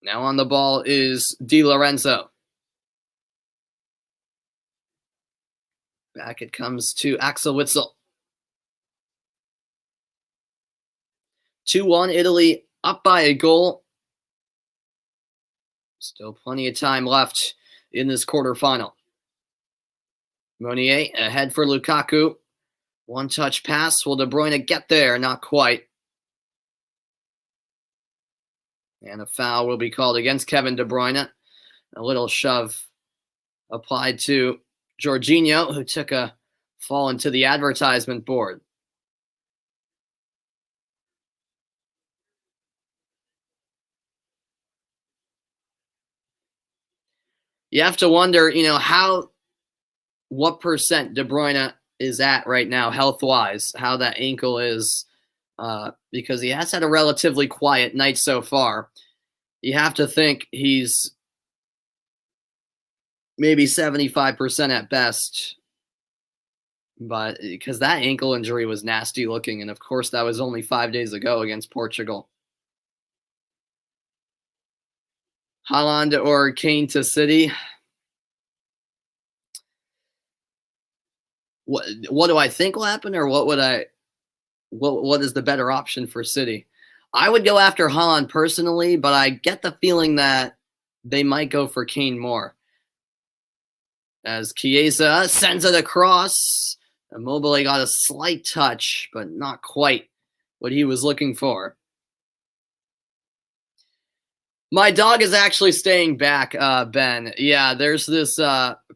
Now on the ball is Di Lorenzo. Back it comes to Axel Witsel. 2-1 Italy, up by a goal. Still plenty of time left in this quarterfinal. Meunier ahead for Lukaku. One-touch pass. Will De Bruyne get there? Not quite. And a foul will be called against Kevin De Bruyne. A little shove applied to Jorginho, who took a fall into the advertisement board. You have to wonder, what percent De Bruyne is at right now, health-wise, how that ankle is, because he has had a relatively quiet night so far. You have to think he's maybe 75% at best, but because that ankle injury was nasty looking, and of course that was only 5 days ago against Portugal. Haaland or Kane to City? What do I think will happen, or what is the better option for City? I would go after Haaland personally, but I get the feeling that they might go for Kane more. As Chiesa sends it across, Immobile got a slight touch, but not quite what he was looking for. My dog is actually staying back, Ben. Yeah, there's this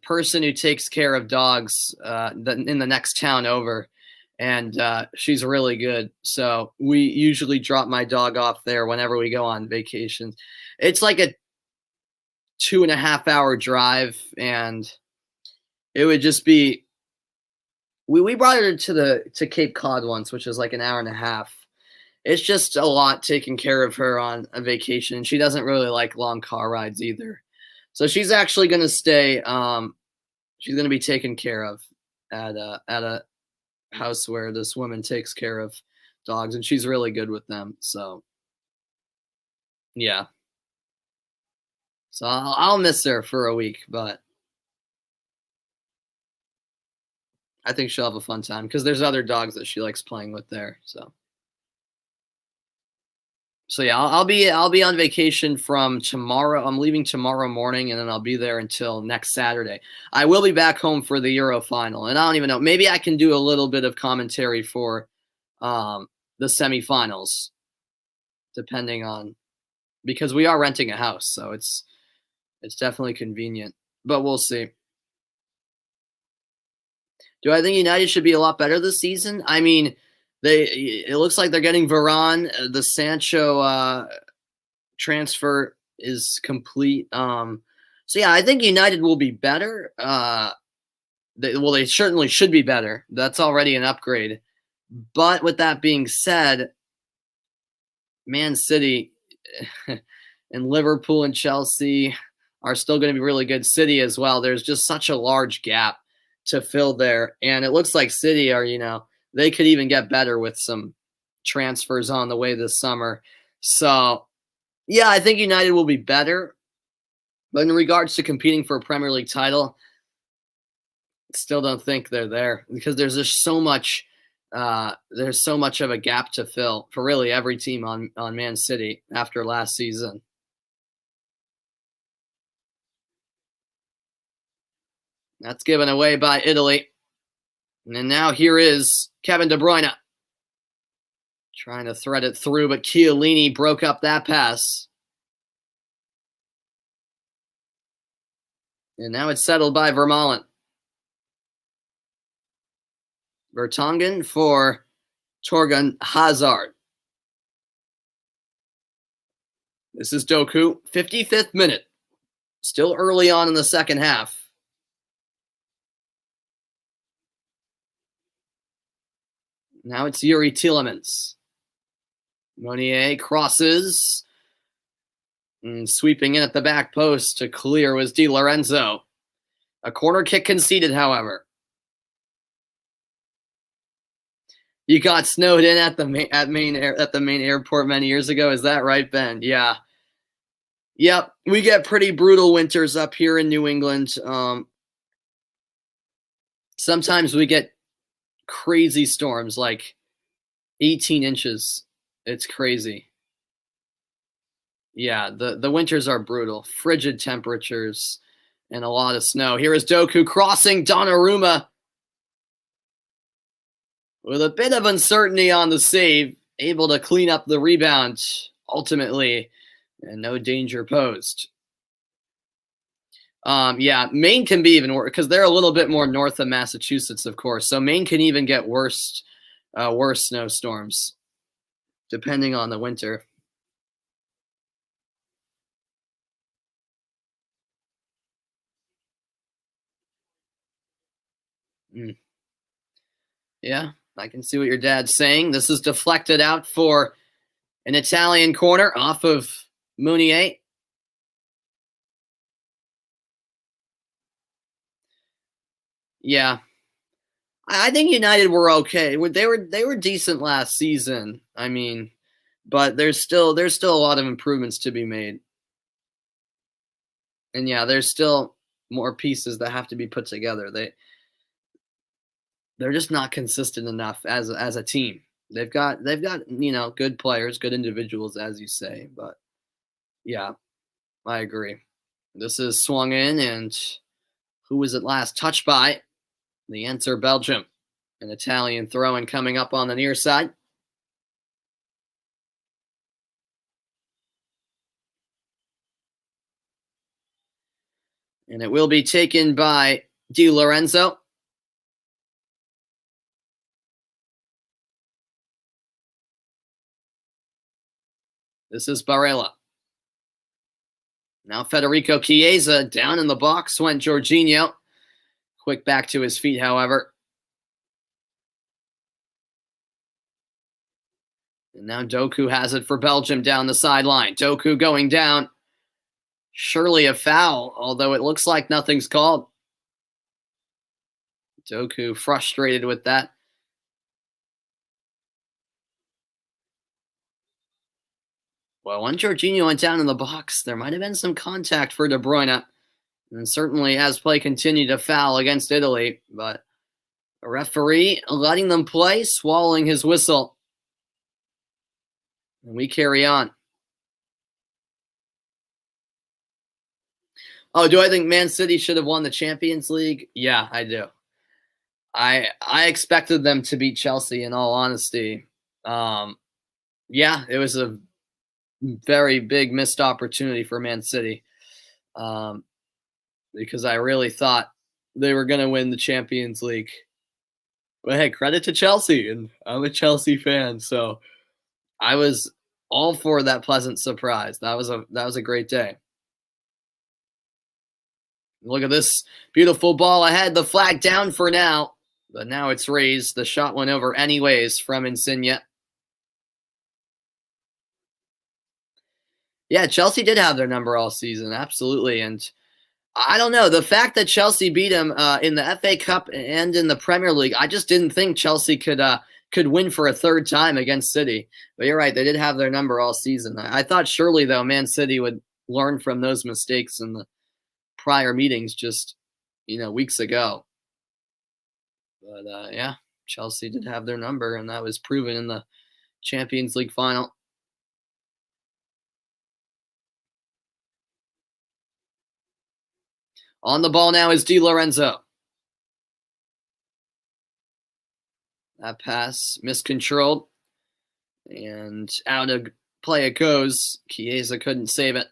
person who takes care of dogs in the next town over, and she's really good. So we usually drop my dog off there whenever we go on vacation. It's like a 2.5-hour drive, and it would just be. We brought her to Cape Cod once, which is like an hour and a half. It's just a lot taking care of her on a vacation. She doesn't really like long car rides either. So she's actually going to stay. She's going to be taken care of at a house where this woman takes care of dogs, and she's really good with them. So, yeah. So I'll miss her for a week, but I think she'll have a fun time because there's other dogs that she likes playing with there. So yeah, I'll be on vacation from tomorrow. I'm leaving tomorrow morning, and then I'll be there until next Saturday. I will be back home for the Euro final, and I don't even know. Maybe I can do a little bit of commentary for the semifinals, depending on, because we are renting a house, so it's definitely convenient. But we'll see. Do I think United should be a lot better this season? I mean, it looks like they're getting Varane. The Sancho transfer is complete. So yeah, I think United will be better. They certainly should be better. That's already an upgrade. But with that being said, Man City and Liverpool and Chelsea are still going to be really good. City as well. There's just such a large gap to fill there, and it looks like City are, they could even get better with some transfers on the way this summer. So, yeah, I think United will be better. But in regards to competing for a Premier League title, still don't think they're there because there's just so much. There's so much of a gap to fill for really every team on Man City after last season. That's given away by Italy. And now here is Kevin De Bruyne trying to thread it through, but Chiellini broke up that pass. And now it's settled by Vermaelen. Vertonghen for Torgan Hazard. This is Doku, 55th minute. Still early on in the second half. Now it's Yuri Tielemans. Meunier crosses. And sweeping in at the back post to clear was Di Lorenzo. A corner kick conceded, however. You got snowed in at the main airport many years ago. Is that right, Ben? Yeah. Yep. We get pretty brutal winters up here in New England. Sometimes we get crazy storms, like 18 inches. It's crazy. Yeah, the winters are brutal. Frigid temperatures and a lot of snow. Here is Doku crossing Donnarumma with a bit of uncertainty on the save, able to clean up the rebound ultimately, and no danger posed. Yeah, Maine can be even worse because they're a little bit more north of Massachusetts, of course. So Maine can even get worse snowstorms depending on the winter. Mm. Yeah, I can see what your dad's saying. This is deflected out for an Italian corner off of Mounier. Yeah, I think United were okay. They were decent last season. I mean, but there's still a lot of improvements to be made. And yeah, there's still more pieces that have to be put together. They're just not consistent enough as a team. They've got good players, good individuals, as you say, but yeah, I agree. This is swung in, and who was it last touched by? The answer, Belgium. An Italian throw-in coming up on the near side. And it will be taken by Di Lorenzo. This is Barella. Now Federico Chiesa down in the box went Jorginho. Quick back to his feet, however. And now Doku has it for Belgium down the sideline. Doku going down. Surely a foul, although it looks like nothing's called. Doku frustrated with that. Well, when Jorginho went down in the box, there might have been some contact for De Bruyne. And certainly as play continued to foul against Italy, but a referee letting them play, swallowing his whistle. And we carry on. Oh, do I think Man City should have won the Champions League? Yeah, I do. I expected them to beat Chelsea, in all honesty. Yeah, it was a very big missed opportunity for Man City, because I really thought they were going to win the Champions League. But hey, credit to Chelsea, and I'm a Chelsea fan, so I was all for that pleasant surprise. That was a great day. Look at this beautiful ball ahead. The flag down for now, but now it's raised. The shot went over anyways from Insigne. Yeah, Chelsea did have their number all season, absolutely. And I don't know, the fact that Chelsea beat them in the FA Cup and in the Premier League, I just didn't think Chelsea could win for a third time against City. But you're right, they did have their number all season. I thought surely though Man City would learn from those mistakes in the prior meetings just weeks ago. But yeah, Chelsea did have their number, and that was proven in the Champions League final. On the ball now is Di Lorenzo. That pass miscontrolled, and out of play it goes. Chiesa couldn't save it.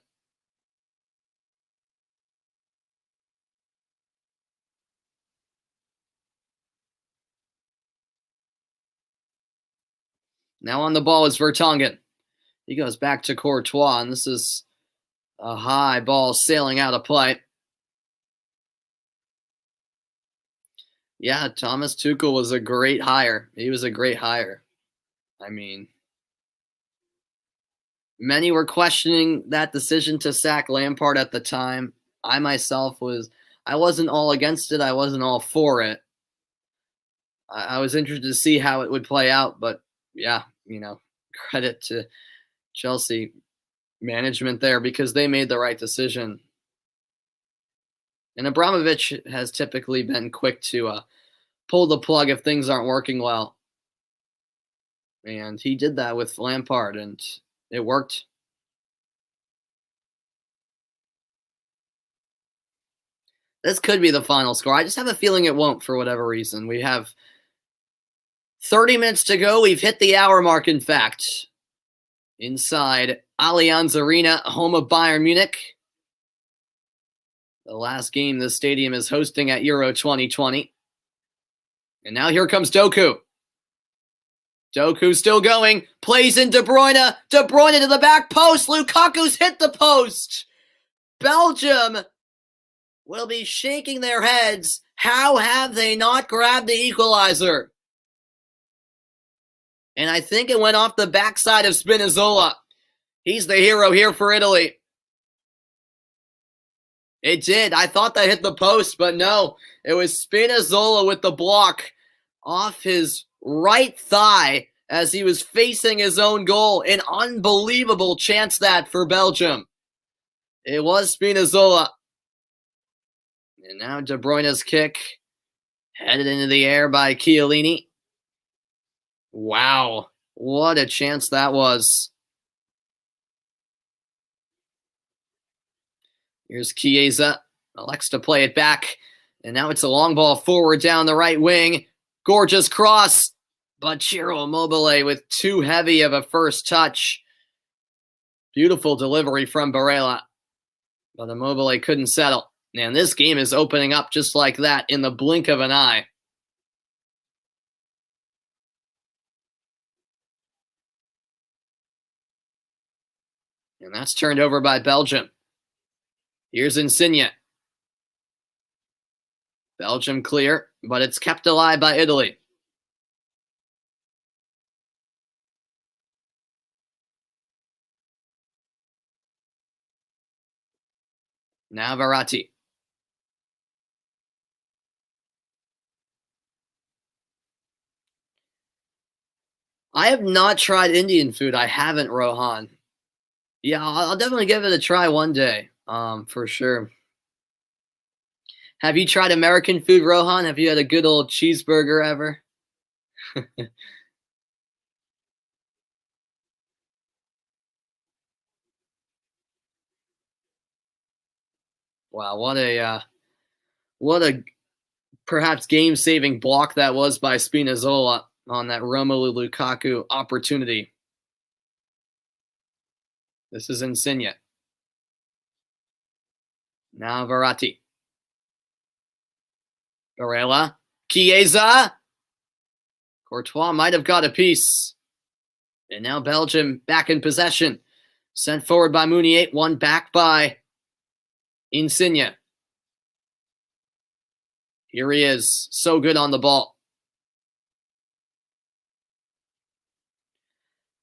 Now on the ball is Vertonghen. He goes back to Courtois, and this is a high ball sailing out of play. Yeah, Thomas Tuchel was a great hire. He was a great hire. I mean, many were questioning that decision to sack Lampard at the time. I myself I wasn't all against it. I wasn't all for it. I was interested to see how it would play out, but yeah, credit to Chelsea management there because they made the right decision. And Abramovich has typically been quick to pull the plug if things aren't working well. And he did that with Lampard, and it worked. This could be the final score. I just have a feeling it won't for whatever reason. We have 30 minutes to go. We've hit the hour mark, in fact. Inside Allianz Arena, home of Bayern Munich. The last game the stadium is hosting at Euro 2020. And now here comes Doku. Doku's still going. Plays in De Bruyne. De Bruyne to the back post. Lukaku's hit the post. Belgium will be shaking their heads. How have they not grabbed the equalizer? And I think it went off the backside of Spinazzola. He's the hero here for Italy. It did. I thought that hit the post, but no. It was Spinazzola with the block off his right thigh as he was facing his own goal. An unbelievable chance that for Belgium. It was Spinazzola. And now De Bruyne's kick headed into the air by Chiellini. Wow, what a chance that was. Here's Chiesa. Elects to play it back. And now it's a long ball forward down the right wing. Gorgeous cross. But Ciro Immobile with too heavy of a first touch. Beautiful delivery from Barella. But Immobile couldn't settle. And this game is opening up just like that in the blink of an eye. And that's turned over by Belgium. Here's Insigne. Belgium clear, but it's kept alive by Italy. Now Verratti. I have not tried Indian food. I haven't, Rohan. Yeah, I'll definitely give it a try one day, for sure. Have you tried American food, Rohan? Have you had a good old cheeseburger ever? Wow, what a perhaps game-saving block that was by Spinazzola on that Romelu Lukaku opportunity. This is Insigne. Now Verratti. Barella. Chiesa. Courtois might have got a piece. And now Belgium back in possession. Sent forward by Meunier. Won back by Insigne. Here he is. So good on the ball.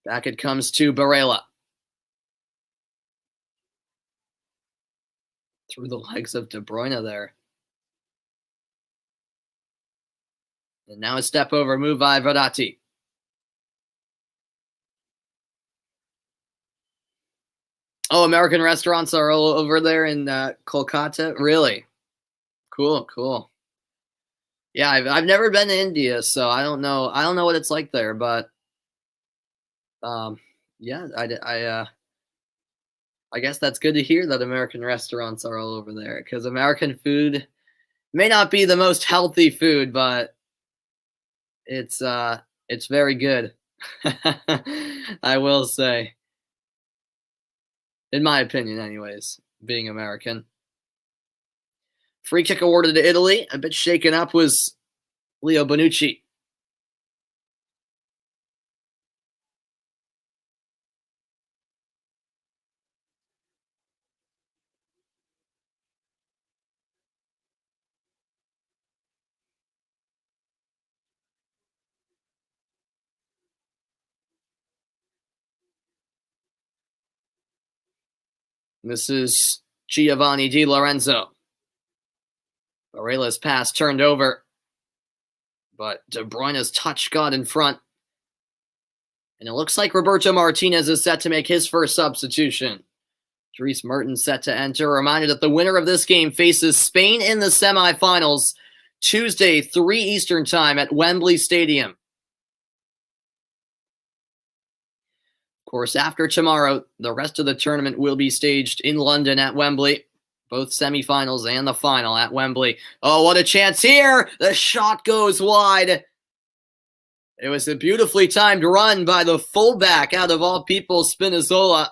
Back it comes to Barella. Through the legs of De Bruyne there. And now a step over move by Verratti. Oh, American restaurants are all over there in Kolkata? Really? Cool, cool. Yeah, I've never been to India, so I don't know. I don't know what it's like there, but yeah, I guess that's good to hear that American restaurants are all over there because American food may not be the most healthy food, but it's very good. I will say, in my opinion, anyways, being American. Free kick awarded to Italy. A bit shaken up was Leo Bonucci. This is Giovanni Di Lorenzo. Barella's pass turned over. but De Bruyne's touch got in front. And it looks like Roberto Martinez is set to make his first substitution. Dries Mertens set to enter. A reminder that the winner of this game faces Spain in the semifinals Tuesday, 3 Eastern time at Wembley Stadium. Of course, after tomorrow, the rest of the tournament will be staged in London at Wembley. Both semifinals and the final at Wembley. Oh, what a chance here! The shot goes wide. It was a beautifully timed run by the fullback, out of all people, Spinazzola.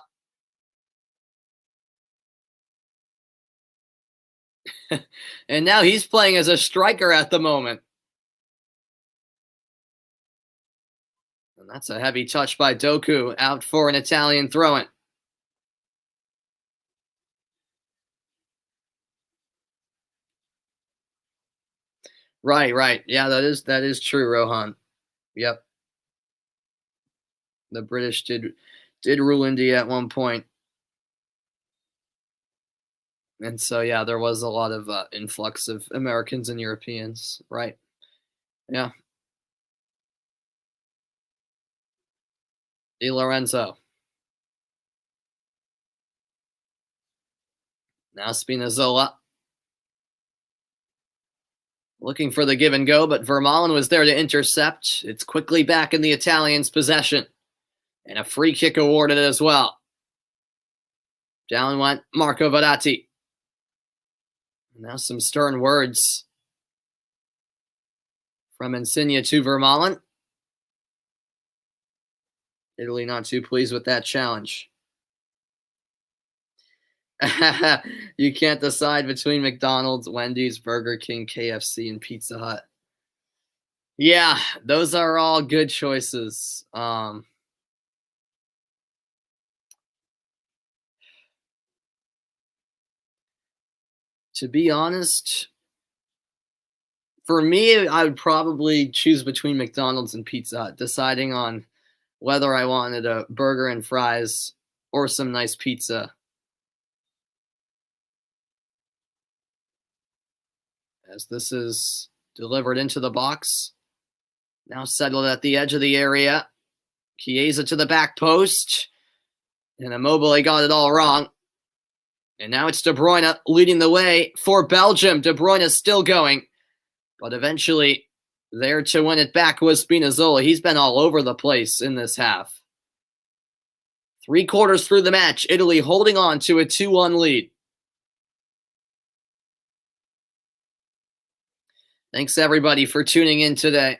And now he's playing as a striker at the moment. And that's a heavy touch by Doku, out for an Italian throw-in. Right. Yeah, that is true, Rohan. Yep. The British did rule India at one point. And so, yeah, there was a lot of influx of Americans and Europeans, right? Yeah. Di Lorenzo. Now Spinazzola. Looking for the give and go, but Vermaelen was there to intercept. It's quickly back in the Italians' possession. And a free kick awarded as well. Down went Marco Verratti. Now some stern words from Insigne to Vermaelen. Italy not too pleased with that challenge. You can't decide between McDonald's, Wendy's, Burger King, KFC, and Pizza Hut. Yeah, those are all good choices. To be honest, for me, I would probably choose between McDonald's and Pizza Hut, deciding on whether I wanted a burger and fries or some nice pizza. As this is delivered into the box. Now settled at the edge of the area. Chiesa to the back post. And Immobile got it all wrong. And now it's De Bruyne leading the way for Belgium. De Bruyne is still going. But eventually, there to win it back was Spinazzola. He's been all over the place in this half. 3 quarters through the match, Italy holding on to a 2-1 lead. Thanks, everybody, for tuning in today.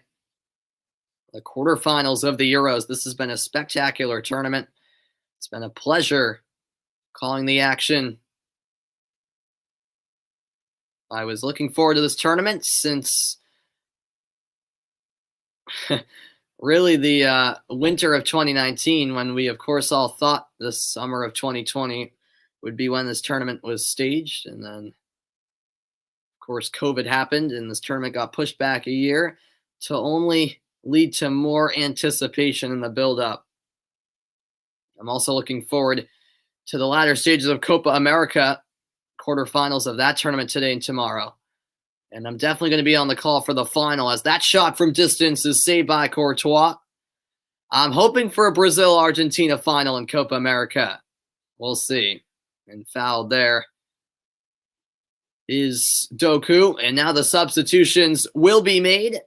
The quarterfinals of the Euros. This has been a spectacular tournament. It's been a pleasure calling the action. I was looking forward to this tournament since really the winter of 2019, when we, of course, all thought the summer of 2020 would be when this tournament was staged. And then, of course, COVID happened and this tournament got pushed back a year to only lead to more anticipation in the build-up. I'm also looking forward to the latter stages of Copa America, quarterfinals of that tournament today and tomorrow. And I'm definitely going to be on the call for the final, as that shot from distance is saved by Courtois. I'm hoping for a Brazil-Argentina final in Copa America. We'll see. And fouled there is Doku. And now the substitutions will be made.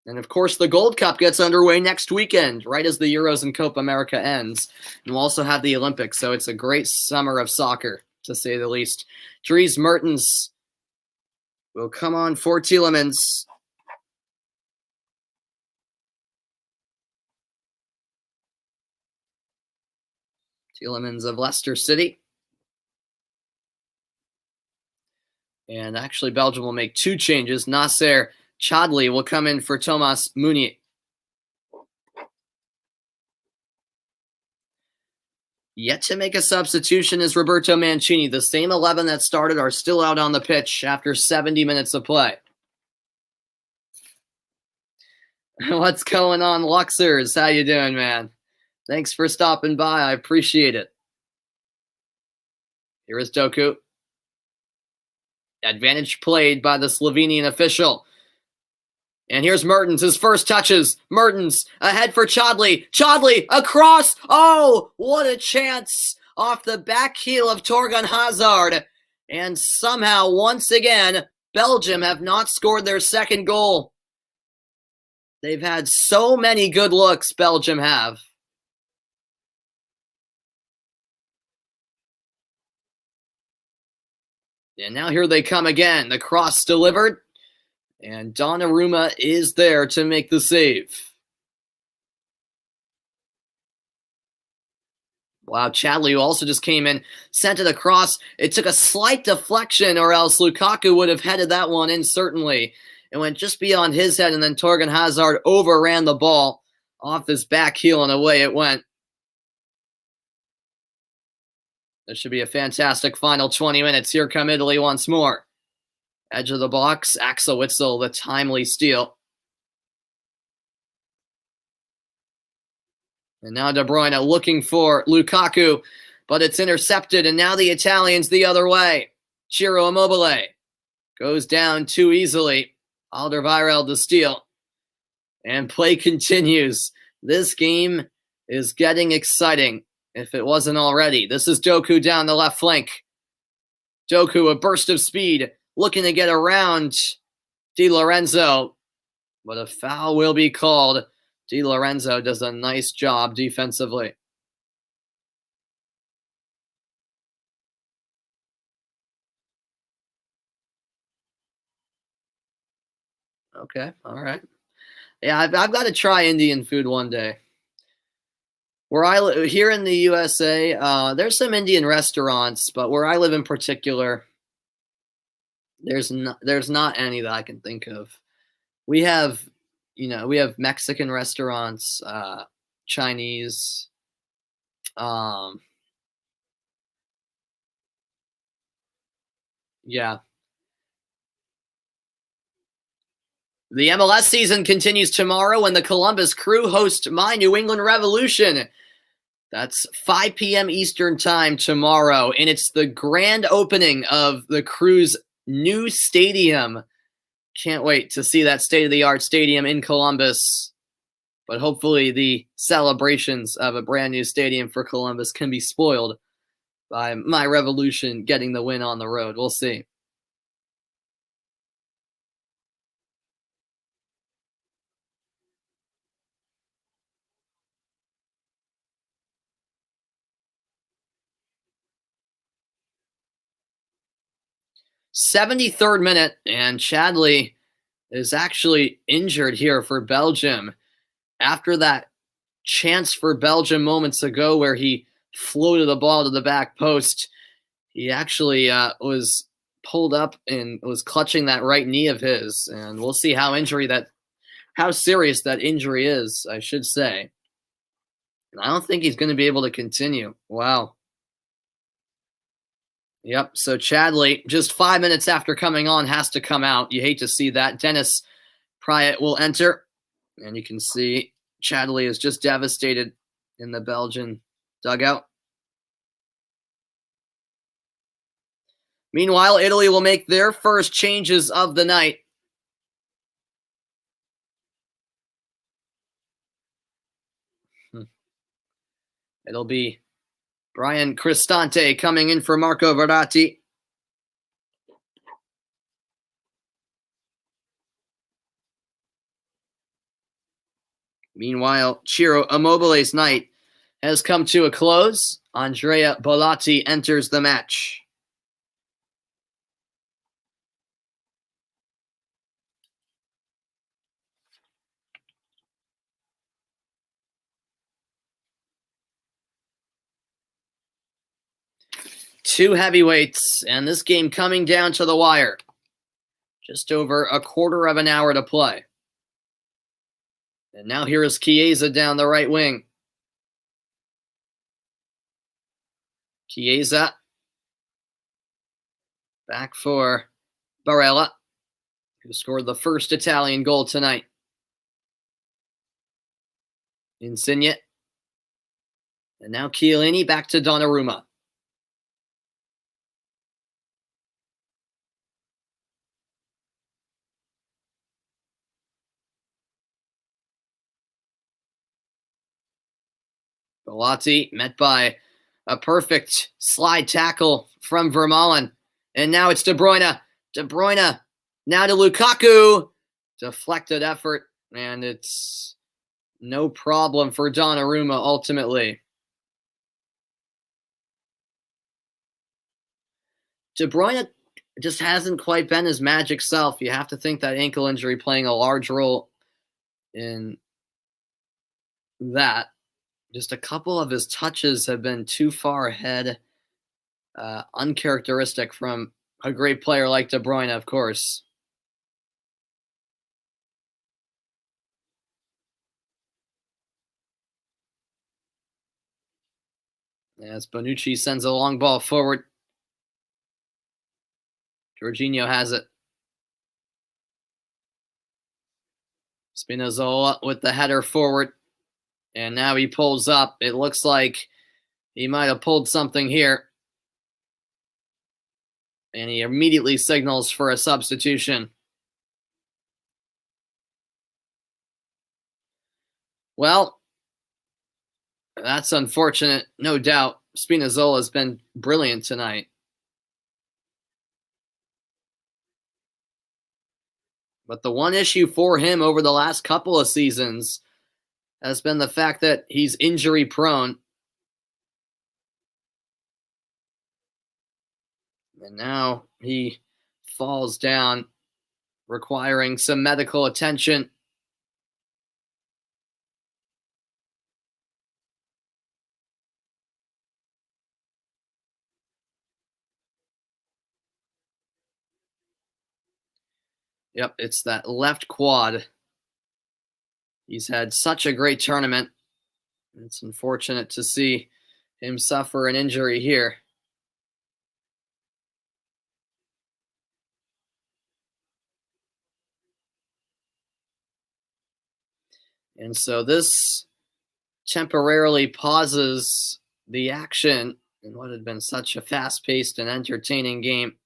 And, of course, the Gold Cup gets underway next weekend, right as the Euros and Copa America ends. And we'll also have the Olympics, so it's a great summer of soccer, to say the least. Dries Mertens will come on for Tielemans. Tielemans of Leicester City. And actually, Belgium will make 2 changes. Nasser Chadli will come in for Thomas Meunier. Yet to make a substitution is Roberto Mancini. The same 11 that started are still out on the pitch after 70 minutes of play. What's going on, Luxers? How you doing, man? Thanks for stopping by. I appreciate it. Here is Doku. Advantage played by the Slovenian official. And here's Mertens, his first touches. Mertens ahead for Chodley. Chodley across. Oh, what a chance off the back heel of Torgan Hazard. And somehow, once again, Belgium have not scored their second goal. They've had so many good looks, Belgium have. And now here they come again. The cross delivered. And Donnarumma is there to make the save. Wow, Chadley, who also just came in, sent it across. It took a slight deflection, or else Lukaku would have headed that one in, certainly. It went just beyond his head, and then Torgan Hazard overran the ball off his back heel, and away it went. This should be a fantastic final 20 minutes. Here come Italy once more. Edge of the box, Axel Witsel, the timely steal. And now De Bruyne looking for Lukaku, but it's intercepted, and now the Italians the other way. Ciro Immobile goes down too easily. Alderweireld the steal. And play continues. This game is getting exciting, if it wasn't already. This is Doku down the left flank. Doku, a burst of speed, looking to get around Di Lorenzo, but a foul will be called. Di Lorenzo does a nice job defensively. Okay, all right. Yeah, I've got to try Indian food one day. Where I live here in the USA, there's some Indian restaurants, but where I live in particular, there's not any that I can think of. We have, we have Mexican restaurants, Chinese, yeah. The MLS season continues tomorrow when the Columbus Crew host my New England Revolution. That's 5 p.m. Eastern time tomorrow, and it's the grand opening of the Crew's new stadium. Can't wait to see that state-of-the-art stadium in Columbus. But hopefully the celebrations of a brand new stadium for Columbus can be spoiled by my Revolution getting the win on the road. We'll see. '73rd minute, and Chadley is actually injured here for Belgium after that chance for Belgium moments ago where he floated the ball to the back post. He actually was pulled up and was clutching that right knee of his, and we'll see how serious that injury is, I should say. And I don't think he's going to be able to continue. Wow. Yep. So Chadley, just 5 minutes after coming on, has to come out. You hate to see that. Dennis Pryatt will enter, and you can see Chadley is just devastated in the Belgian dugout. Meanwhile, Italy will make their first changes of the night. It'll be Brian Cristante coming in for Marco Verratti. Meanwhile, Ciro Immobile's night has come to a close. Andrea Bellotti enters the match. Two heavyweights, and this game coming down to the wire. Just over a quarter of an hour to play. And now here is Chiesa down the right wing. Chiesa back for Barella, who scored the first Italian goal tonight. Insigne. And now Chiellini back to Donnarumma. Bellotti met by a perfect slide tackle from Vermaelen. And now it's De Bruyne. De Bruyne now to Lukaku. Deflected effort, and it's no problem for Donnarumma ultimately. De Bruyne just hasn't quite been his magic self. You have to think that ankle injury playing a large role in that. Just a couple of his touches have been too far ahead, uncharacteristic from a great player like De Bruyne, of course. As Bonucci sends a long ball forward, Jorginho has it. Spinazzola with the header forward, and now he pulls up. It looks like he might have pulled something here. And he immediately signals for a substitution. Well, that's unfortunate, no doubt. Spinazzola has been brilliant tonight. But the one issue for him over the last couple of seasons has been the fact that he's injury prone. And now he falls down, requiring some medical attention. Yep, it's that left quad. He's had such a great tournament. It's unfortunate to see him suffer an injury here. And so this temporarily pauses the action in what had been such a fast-paced and entertaining game.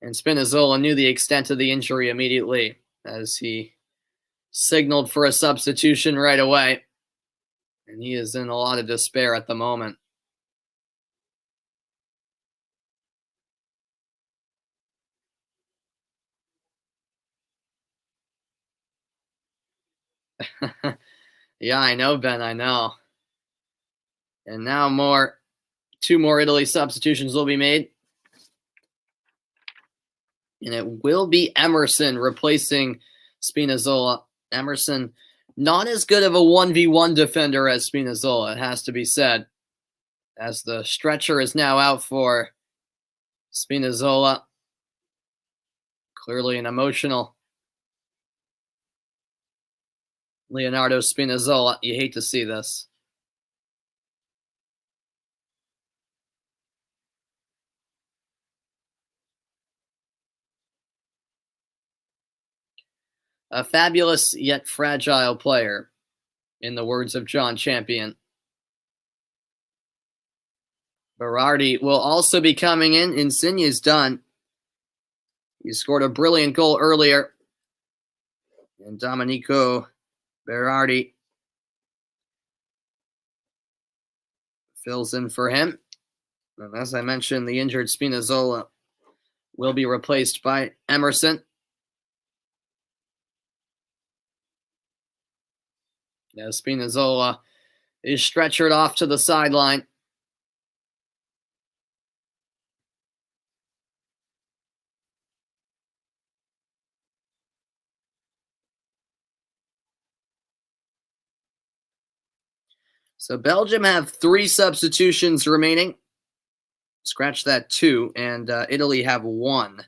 And Spinazzola knew the extent of the injury immediately as he signaled for a substitution right away. And he is in a lot of despair at the moment. Yeah, I know, Ben, I know. And now two more Italy substitutions will be made. And it will be Emerson replacing Spinazzola. Emerson, not as good of a 1v1 defender as Spinazzola, it has to be said, as the stretcher is now out for Spinazzola. Clearly an emotional Leonardo Spinazzola. You hate to see this. A fabulous yet fragile player, in the words of John Champion. Berardi will also be coming in. Insigne's done. He scored a brilliant goal earlier. And Domenico Berardi fills in for him. And as I mentioned, the injured Spinazzola will be replaced by Emerson. Now Spinazzola is stretchered off to the sideline. So Belgium have 3 substitutions remaining. Scratch that 2, and Italy have 1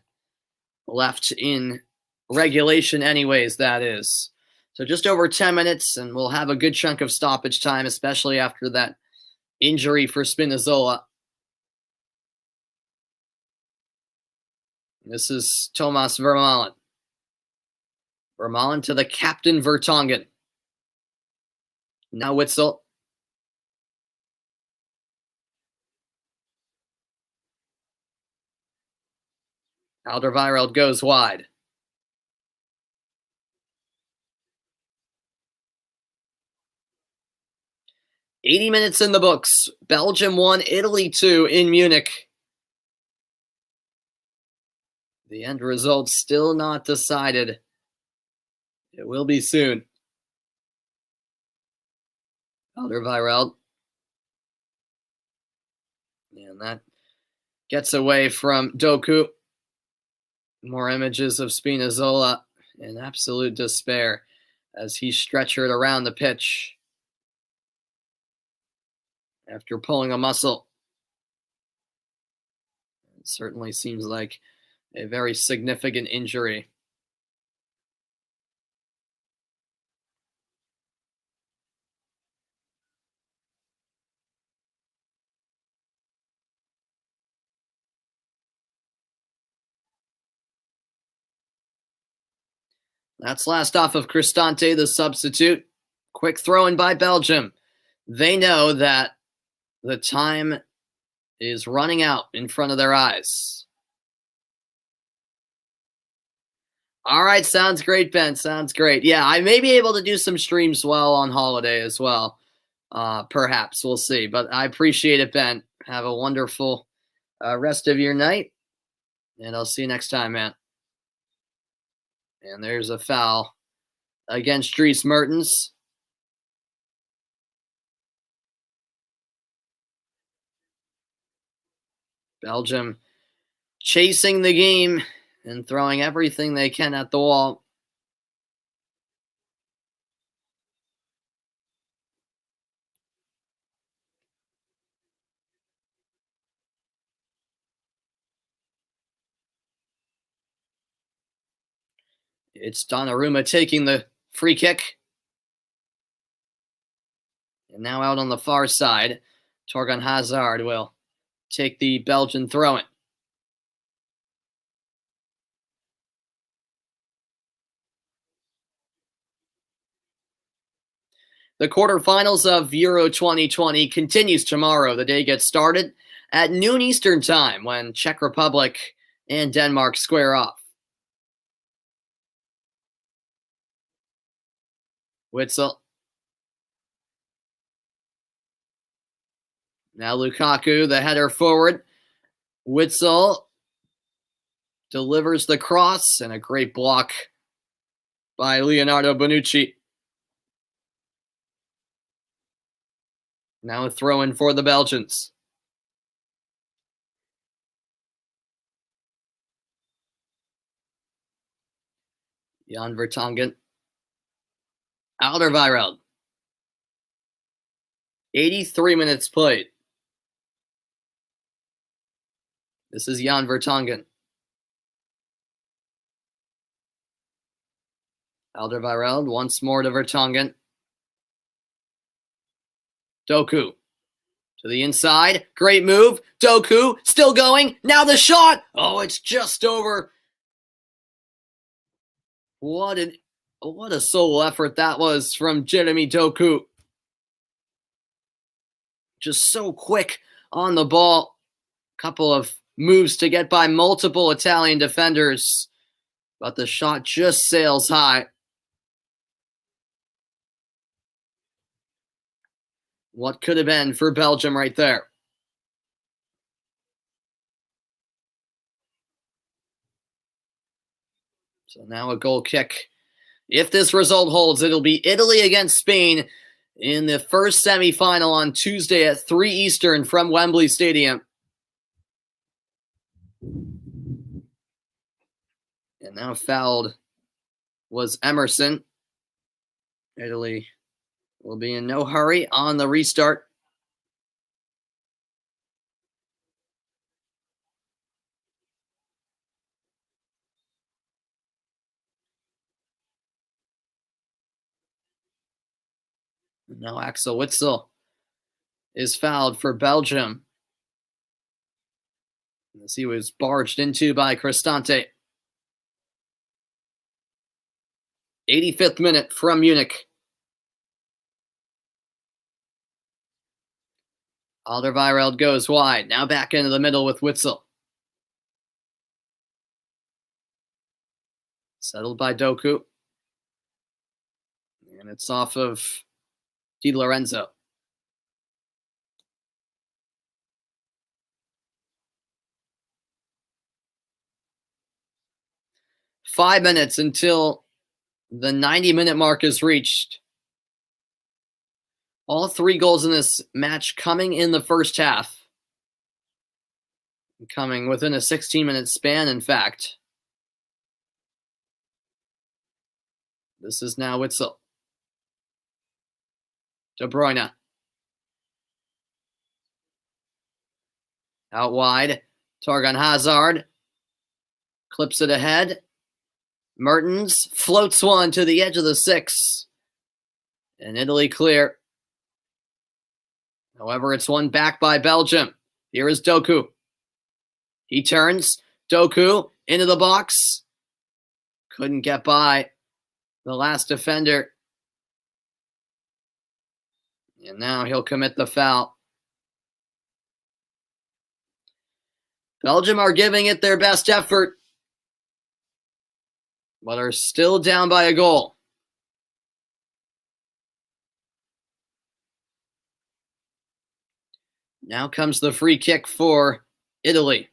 left in regulation anyways, that is. So just over 10 minutes, and we'll have a good chunk of stoppage time, especially after that injury for Spinazzola. This is Thomas Vermaelen. Vermaelen to the captain Vertonghen. Now Witzel. Alderweireld goes wide. 80 minutes in the books. Belgium 1, Italy 2 in Munich. The end result still not decided. It will be soon. Alderweireld. And that gets away from Doku. More images of Spinazzola in absolute despair as he stretchered around the pitch after pulling a muscle. It certainly seems like a very significant injury. That's last off of Cristante, the substitute. Quick throw in by Belgium. They know that the time is running out in front of their eyes. All right, sounds great, Ben. Sounds great. Yeah, I may be able to do some streams while on holiday as well. Perhaps we'll see. But I appreciate it, Ben. Have a wonderful rest of your night, and I'll see you next time, man. And there's a foul against Dries Mertens. Belgium chasing the game and throwing everything they can at the wall. It's Donnarumma taking the free kick. And now out on the far side, Torgan Hazard will take the Belgian throw-in. The quarterfinals of Euro 2020 continues tomorrow. The day gets started at noon Eastern time when Czech Republic and Denmark square off. Witsel. Now Lukaku, the header forward. Witsel delivers the cross and a great block by Leonardo Bonucci. Now a throw-in for the Belgians. Jan Vertonghen. Alderweireld. 83 minutes played. This is Jan Vertonghen. Alderweireld once more to Vertonghen. Doku to the inside. Great move. Doku still going. Now the shot. Oh, it's just over. What a solo effort that was from Jeremy Doku. Just so quick on the ball. Couple of moves to get by multiple Italian defenders, but the shot just sails high. What could have been for Belgium right there? So now a goal kick. If this result holds, it'll be Italy against Spain in the first semifinal on Tuesday at 3 Eastern from Wembley Stadium. And now fouled was Emerson. Italy will be in no hurry on the restart. Now Axel Witsel is fouled for Belgium, as he was barged into by Cristante. 85th minute from Munich. Alderweireld goes wide. Now back into the middle with Witsel. Settled by Doku. And it's off of Di Lorenzo. 5 minutes until the 90-minute mark is reached. All 3 goals in this match coming in the first half. Coming within a 16-minute span, in fact. This is now Witsel. De Bruyne. Out wide. Torgan Hazard. Clips it ahead. Mertens floats one to the edge of the 6. And Italy clear. However, it's won back by Belgium. Here is Doku. He turns. Doku into the box. Couldn't get by the last defender. And now he'll commit the foul. Belgium are giving it their best effort, but are still down by a goal. Now comes the free kick for Italy.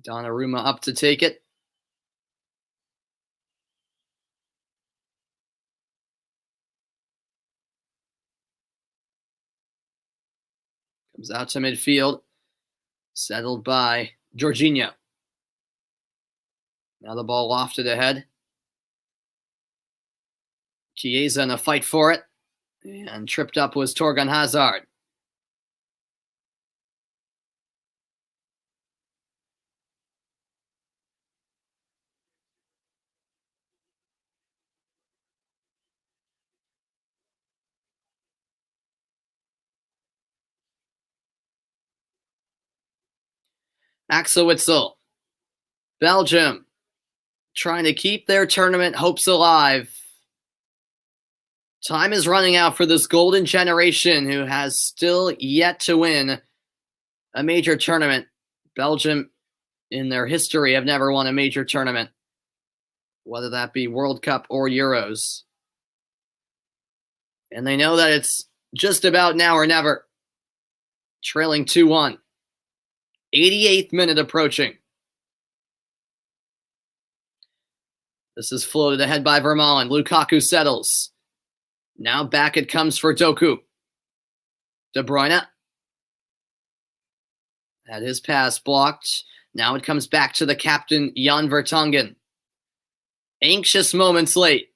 Donnarumma up to take it. Comes out to midfield. Settled by Jorginho. Now the ball lofted ahead. Chiesa in a fight for it. And tripped up was Torgan Hazard. Axel Witsel. Belgium trying to keep their tournament hopes alive. Time is running out for this golden generation who has still yet to win a major tournament. Belgium, in their history, have never won a major tournament, whether that be World Cup or Euros. And they know that it's just about now or never. Trailing 2-1. 88th minute approaching. This is floated ahead by Vermaelen. Lukaku settles. Now back it comes for Doku. De Bruyne. Had his pass blocked. Now it comes back to the captain, Jan Vertonghen. Anxious moments late.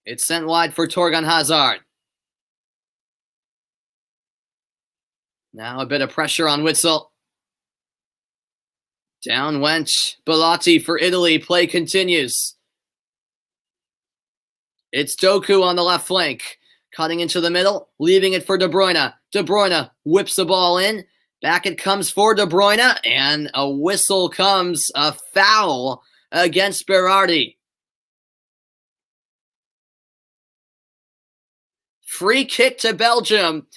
It's sent wide for Torgan Hazard. Now a bit of pressure on Witsel. Down went Bellotti for Italy. Play continues. It's Doku on the left flank. Cutting into the middle. Leaving it for De Bruyne. De Bruyne whips the ball in. Back it comes for De Bruyne. And a whistle comes. A foul against Berardi. Free kick to Belgium.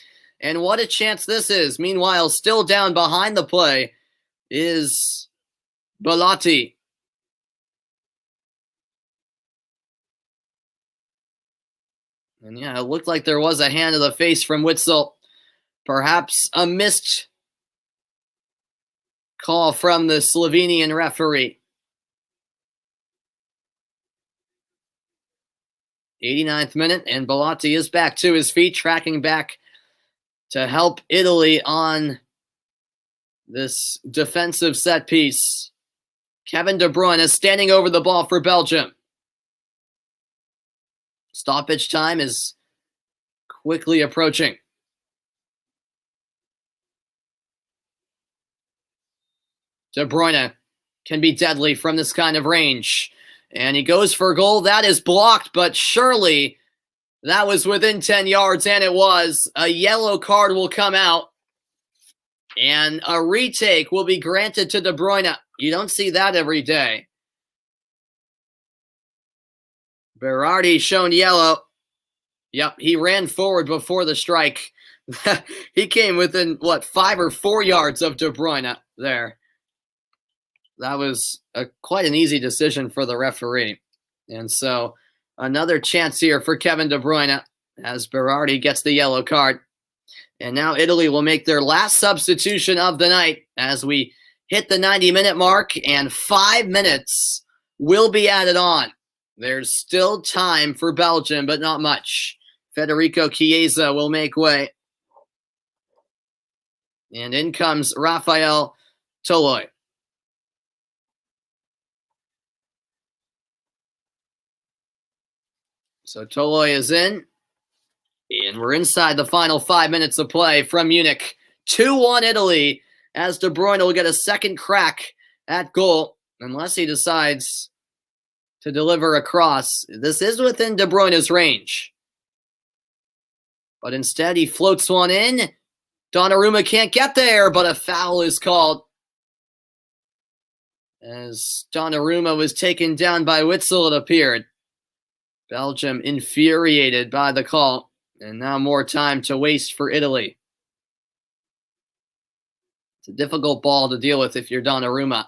And what a chance this is. Meanwhile, still down behind the play is Bellotti. And yeah, it looked like there was a hand to the face from Witsel. Perhaps a missed call from the Slovenian referee. 89th minute, and Bellotti is back to his feet, tracking back to help Italy on this defensive set piece. Kevin De Bruyne is standing over the ball for Belgium. Stoppage time is quickly approaching. De Bruyne can be deadly from this kind of range. And he goes for a goal. That is blocked, but surely that was within 10 yards, and it was. A yellow card will come out, and a retake will be granted to De Bruyne. You don't see that every day. Berardi shown yellow. Yep, he ran forward before the strike. He came within, 5 or 4 yards of De Bruyne there. That was quite an easy decision for the referee. And so Another chance here for Kevin De Bruyne as Berardi gets the yellow card. And now Italy will make their last substitution of the night as we hit the 90-minute mark, and 5 minutes will be added on. There's still time for Belgium, but not much. Federico Chiesa will make way. And in comes Rafael Toloi. So Toloi is in. And we're inside the final 5 minutes of play from Munich. 2-1 Italy, as De Bruyne will get a second crack at goal, unless he decides to deliver a cross. This is within De Bruyne's range. But instead, he floats one in. Donnarumma can't get there, but a foul is called. As Donnarumma was taken down by Witsel, it appeared. Belgium infuriated by the call. And now more time to waste for Italy. It's a difficult ball to deal with if you're Donnarumma.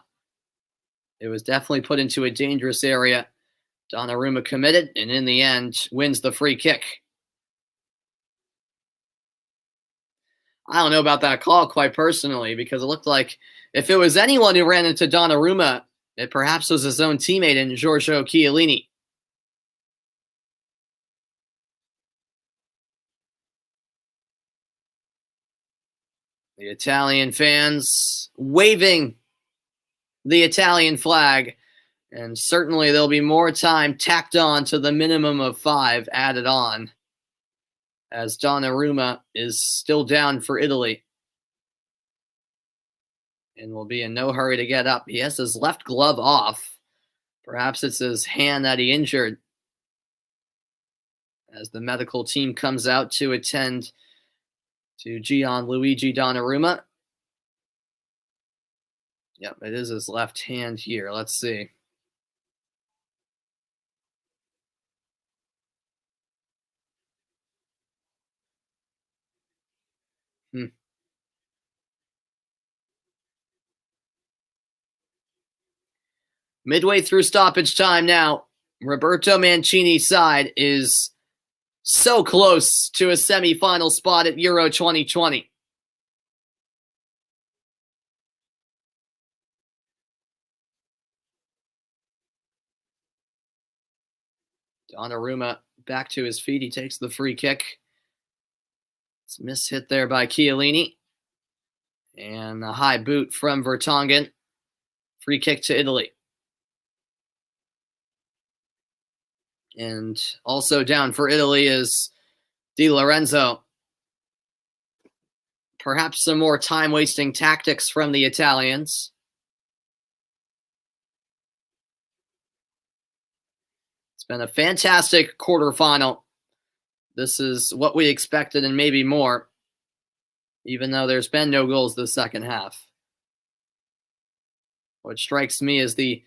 It was definitely put into a dangerous area. Donnarumma committed, and in the end, wins the free kick. I don't know about that call quite personally, because it looked like if it was anyone who ran into Donnarumma, it perhaps was his own teammate in Giorgio Chiellini. The Italian fans waving the Italian flag, and certainly there'll be more time tacked on to the minimum of 5 added on, as Donnarumma is still down for Italy and will be in no hurry to get up. He has his left glove off. Perhaps it's his hand that he injured, as the medical team comes out to attend to Gianluigi Donnarumma. Yep, it is his left hand here. Let's see. Midway through stoppage time now. Roberto Mancini's side is so close to a semifinal spot at Euro 2020. Donnarumma back to his feet. He takes the free kick. It's a miss hit there by Chiellini. And a high boot from Vertonghen. Free kick to Italy. And also down for Italy is Di Lorenzo. Perhaps some more time-wasting tactics from the Italians. It's been a fantastic quarterfinal. This is what we expected and maybe more, even though there's been no goals the second half. What strikes me is the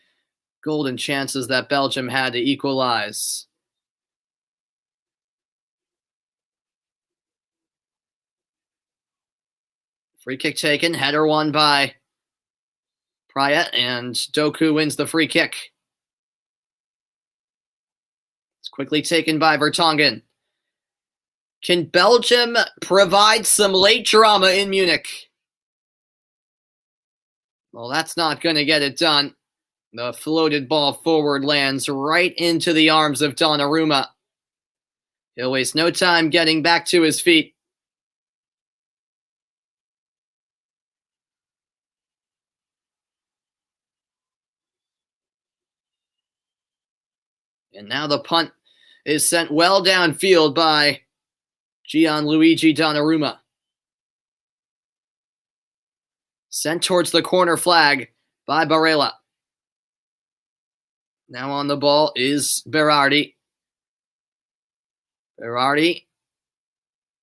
golden chances that Belgium had to equalize. Free kick taken, header won by Prayet, and Doku wins the free kick. It's quickly taken by Vertonghen. Can Belgium provide some late drama in Munich? Well, that's not going to get it done. The floated ball forward lands right into the arms of Donnarumma. He'll waste no time getting back to his feet. And now the punt is sent well downfield by Gianluigi Donnarumma. Sent towards the corner flag by Barella. Now on the ball is Berardi. Berardi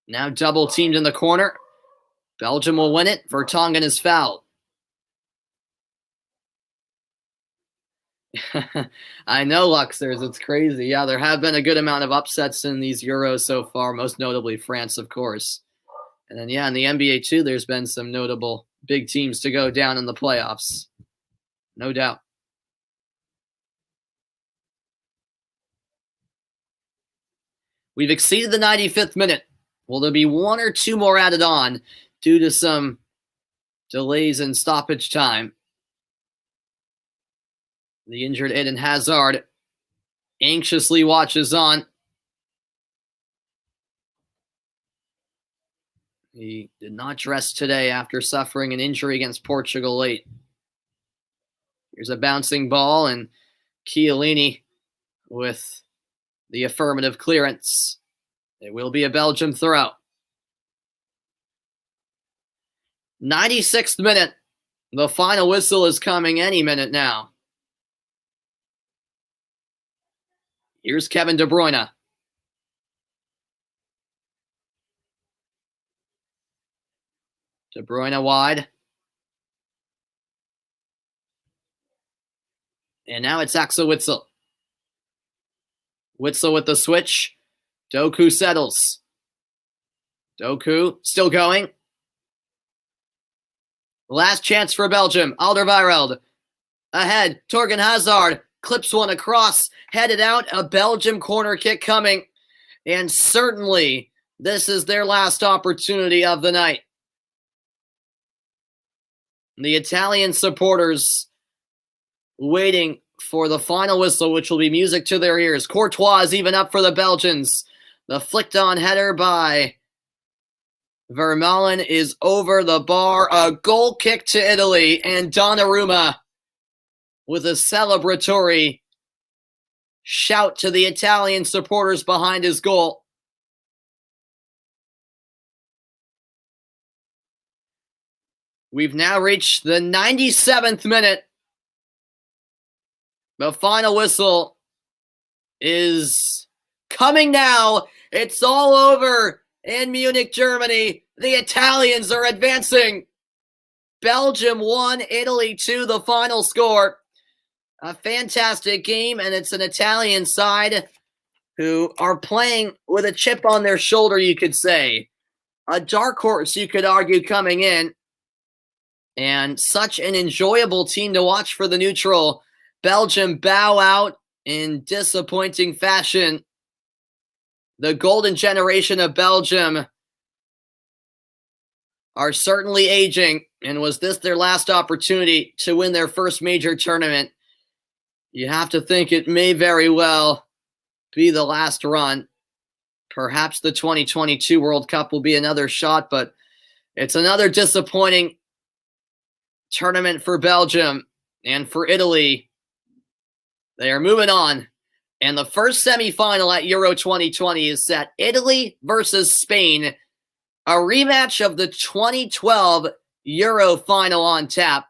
now double teamed in the corner. Belgium will win it. Vertonghen is fouled. I know, Luxers. It's crazy. Yeah, there have been a good amount of upsets in these Euros so far, most notably France, of course. And then, yeah, in the NBA, too, there's been some notable big teams to go down in the playoffs. No doubt. We've exceeded the 95th minute. Will there be one or two more added on due to some delays in stoppage time? The injured Eden Hazard anxiously watches on. He did not dress today after suffering an injury against Portugal late. Here's a bouncing ball, and Chiellini with the affirmative clearance. It will be a Belgium throw. 96th minute. The final whistle is coming any minute now. Here's Kevin De Bruyne. De Bruyne wide. And now it's Axel Witsel. Witsel with the switch. Doku settles. Doku still going. Last chance for Belgium. Alderweireld. Ahead. Torgan Hazard clips one across. Headed out. A Belgium corner kick coming. And certainly this is their last opportunity of the night. The Italian supporters waiting for the final whistle, which will be music to their ears. Courtois is even up for the Belgians. The flicked on header by Vermaelen is over the bar. A goal kick to Italy, and Donnarumma with a celebratory shout to the Italian supporters behind his goal. We've now reached the 97th minute. The final whistle is coming now. It's all over in Munich, Germany. The Italians are advancing. Belgium 1, Italy 2, the final score. A fantastic game, and it's an Italian side who are playing with a chip on their shoulder, you could say. A dark horse, you could argue, coming in. And such an enjoyable team to watch for the neutral. Belgium bow out in disappointing fashion. The golden generation of Belgium are certainly aging. And was this their last opportunity to win their first major tournament? You have to think it may very well be the last run. Perhaps the 2022 World Cup will be another shot, but it's another disappointing tournament for Belgium and for Italy. They are moving on. And the first semifinal at Euro 2020 is set. Italy versus Spain. A rematch of the 2012 Euro final on tap.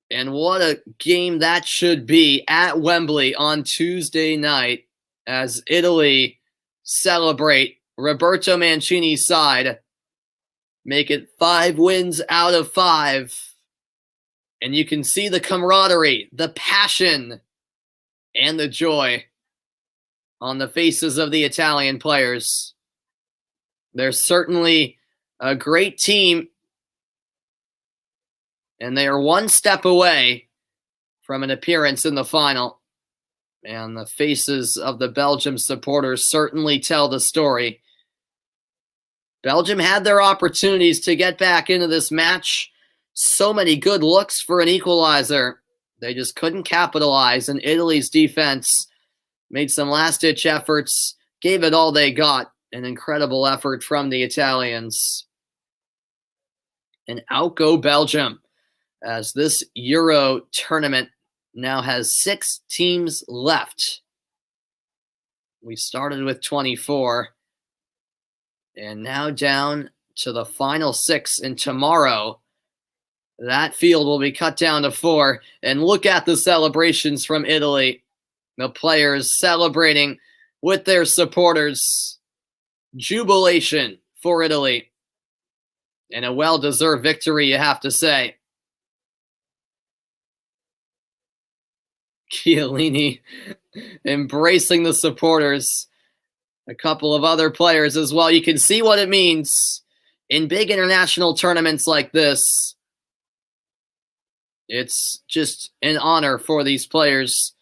And what a game that should be at Wembley on Tuesday night as Italy celebrate Roberto Mancini's side. Make it 5 wins out of 5. And you can see the camaraderie, the passion, and the joy on the faces of the Italian players. They're certainly a great team, and they are one step away from an appearance in the final. And the faces of the Belgium supporters certainly tell the story. Belgium had their opportunities to get back into this match. So many good looks for an equalizer. They just couldn't capitalize, and Italy's defense made some last-ditch efforts, gave it all they got. An incredible effort from the Italians. And out go Belgium, as this Euro tournament now has 6 teams left. We started with 24, and now down to the final 6, and tomorrow that field will be cut down to 4. And look at the celebrations from Italy. The players celebrating with their supporters. Jubilation for Italy. And a well-deserved victory, you have to say. Chiellini embracing the supporters. A couple of other players as well. You can see what it means in big international tournaments like this. It's just an honor for these players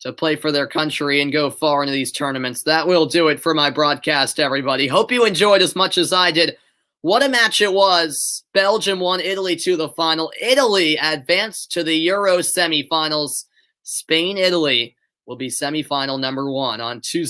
to play for their country and go far into these tournaments. That will do it for my broadcast, everybody. Hope you enjoyed as much as I did. What a match it was. Belgium won Italy to the final. Italy advanced to the Euro semifinals. Spain, Italy will be semifinal number 1 on Tuesday.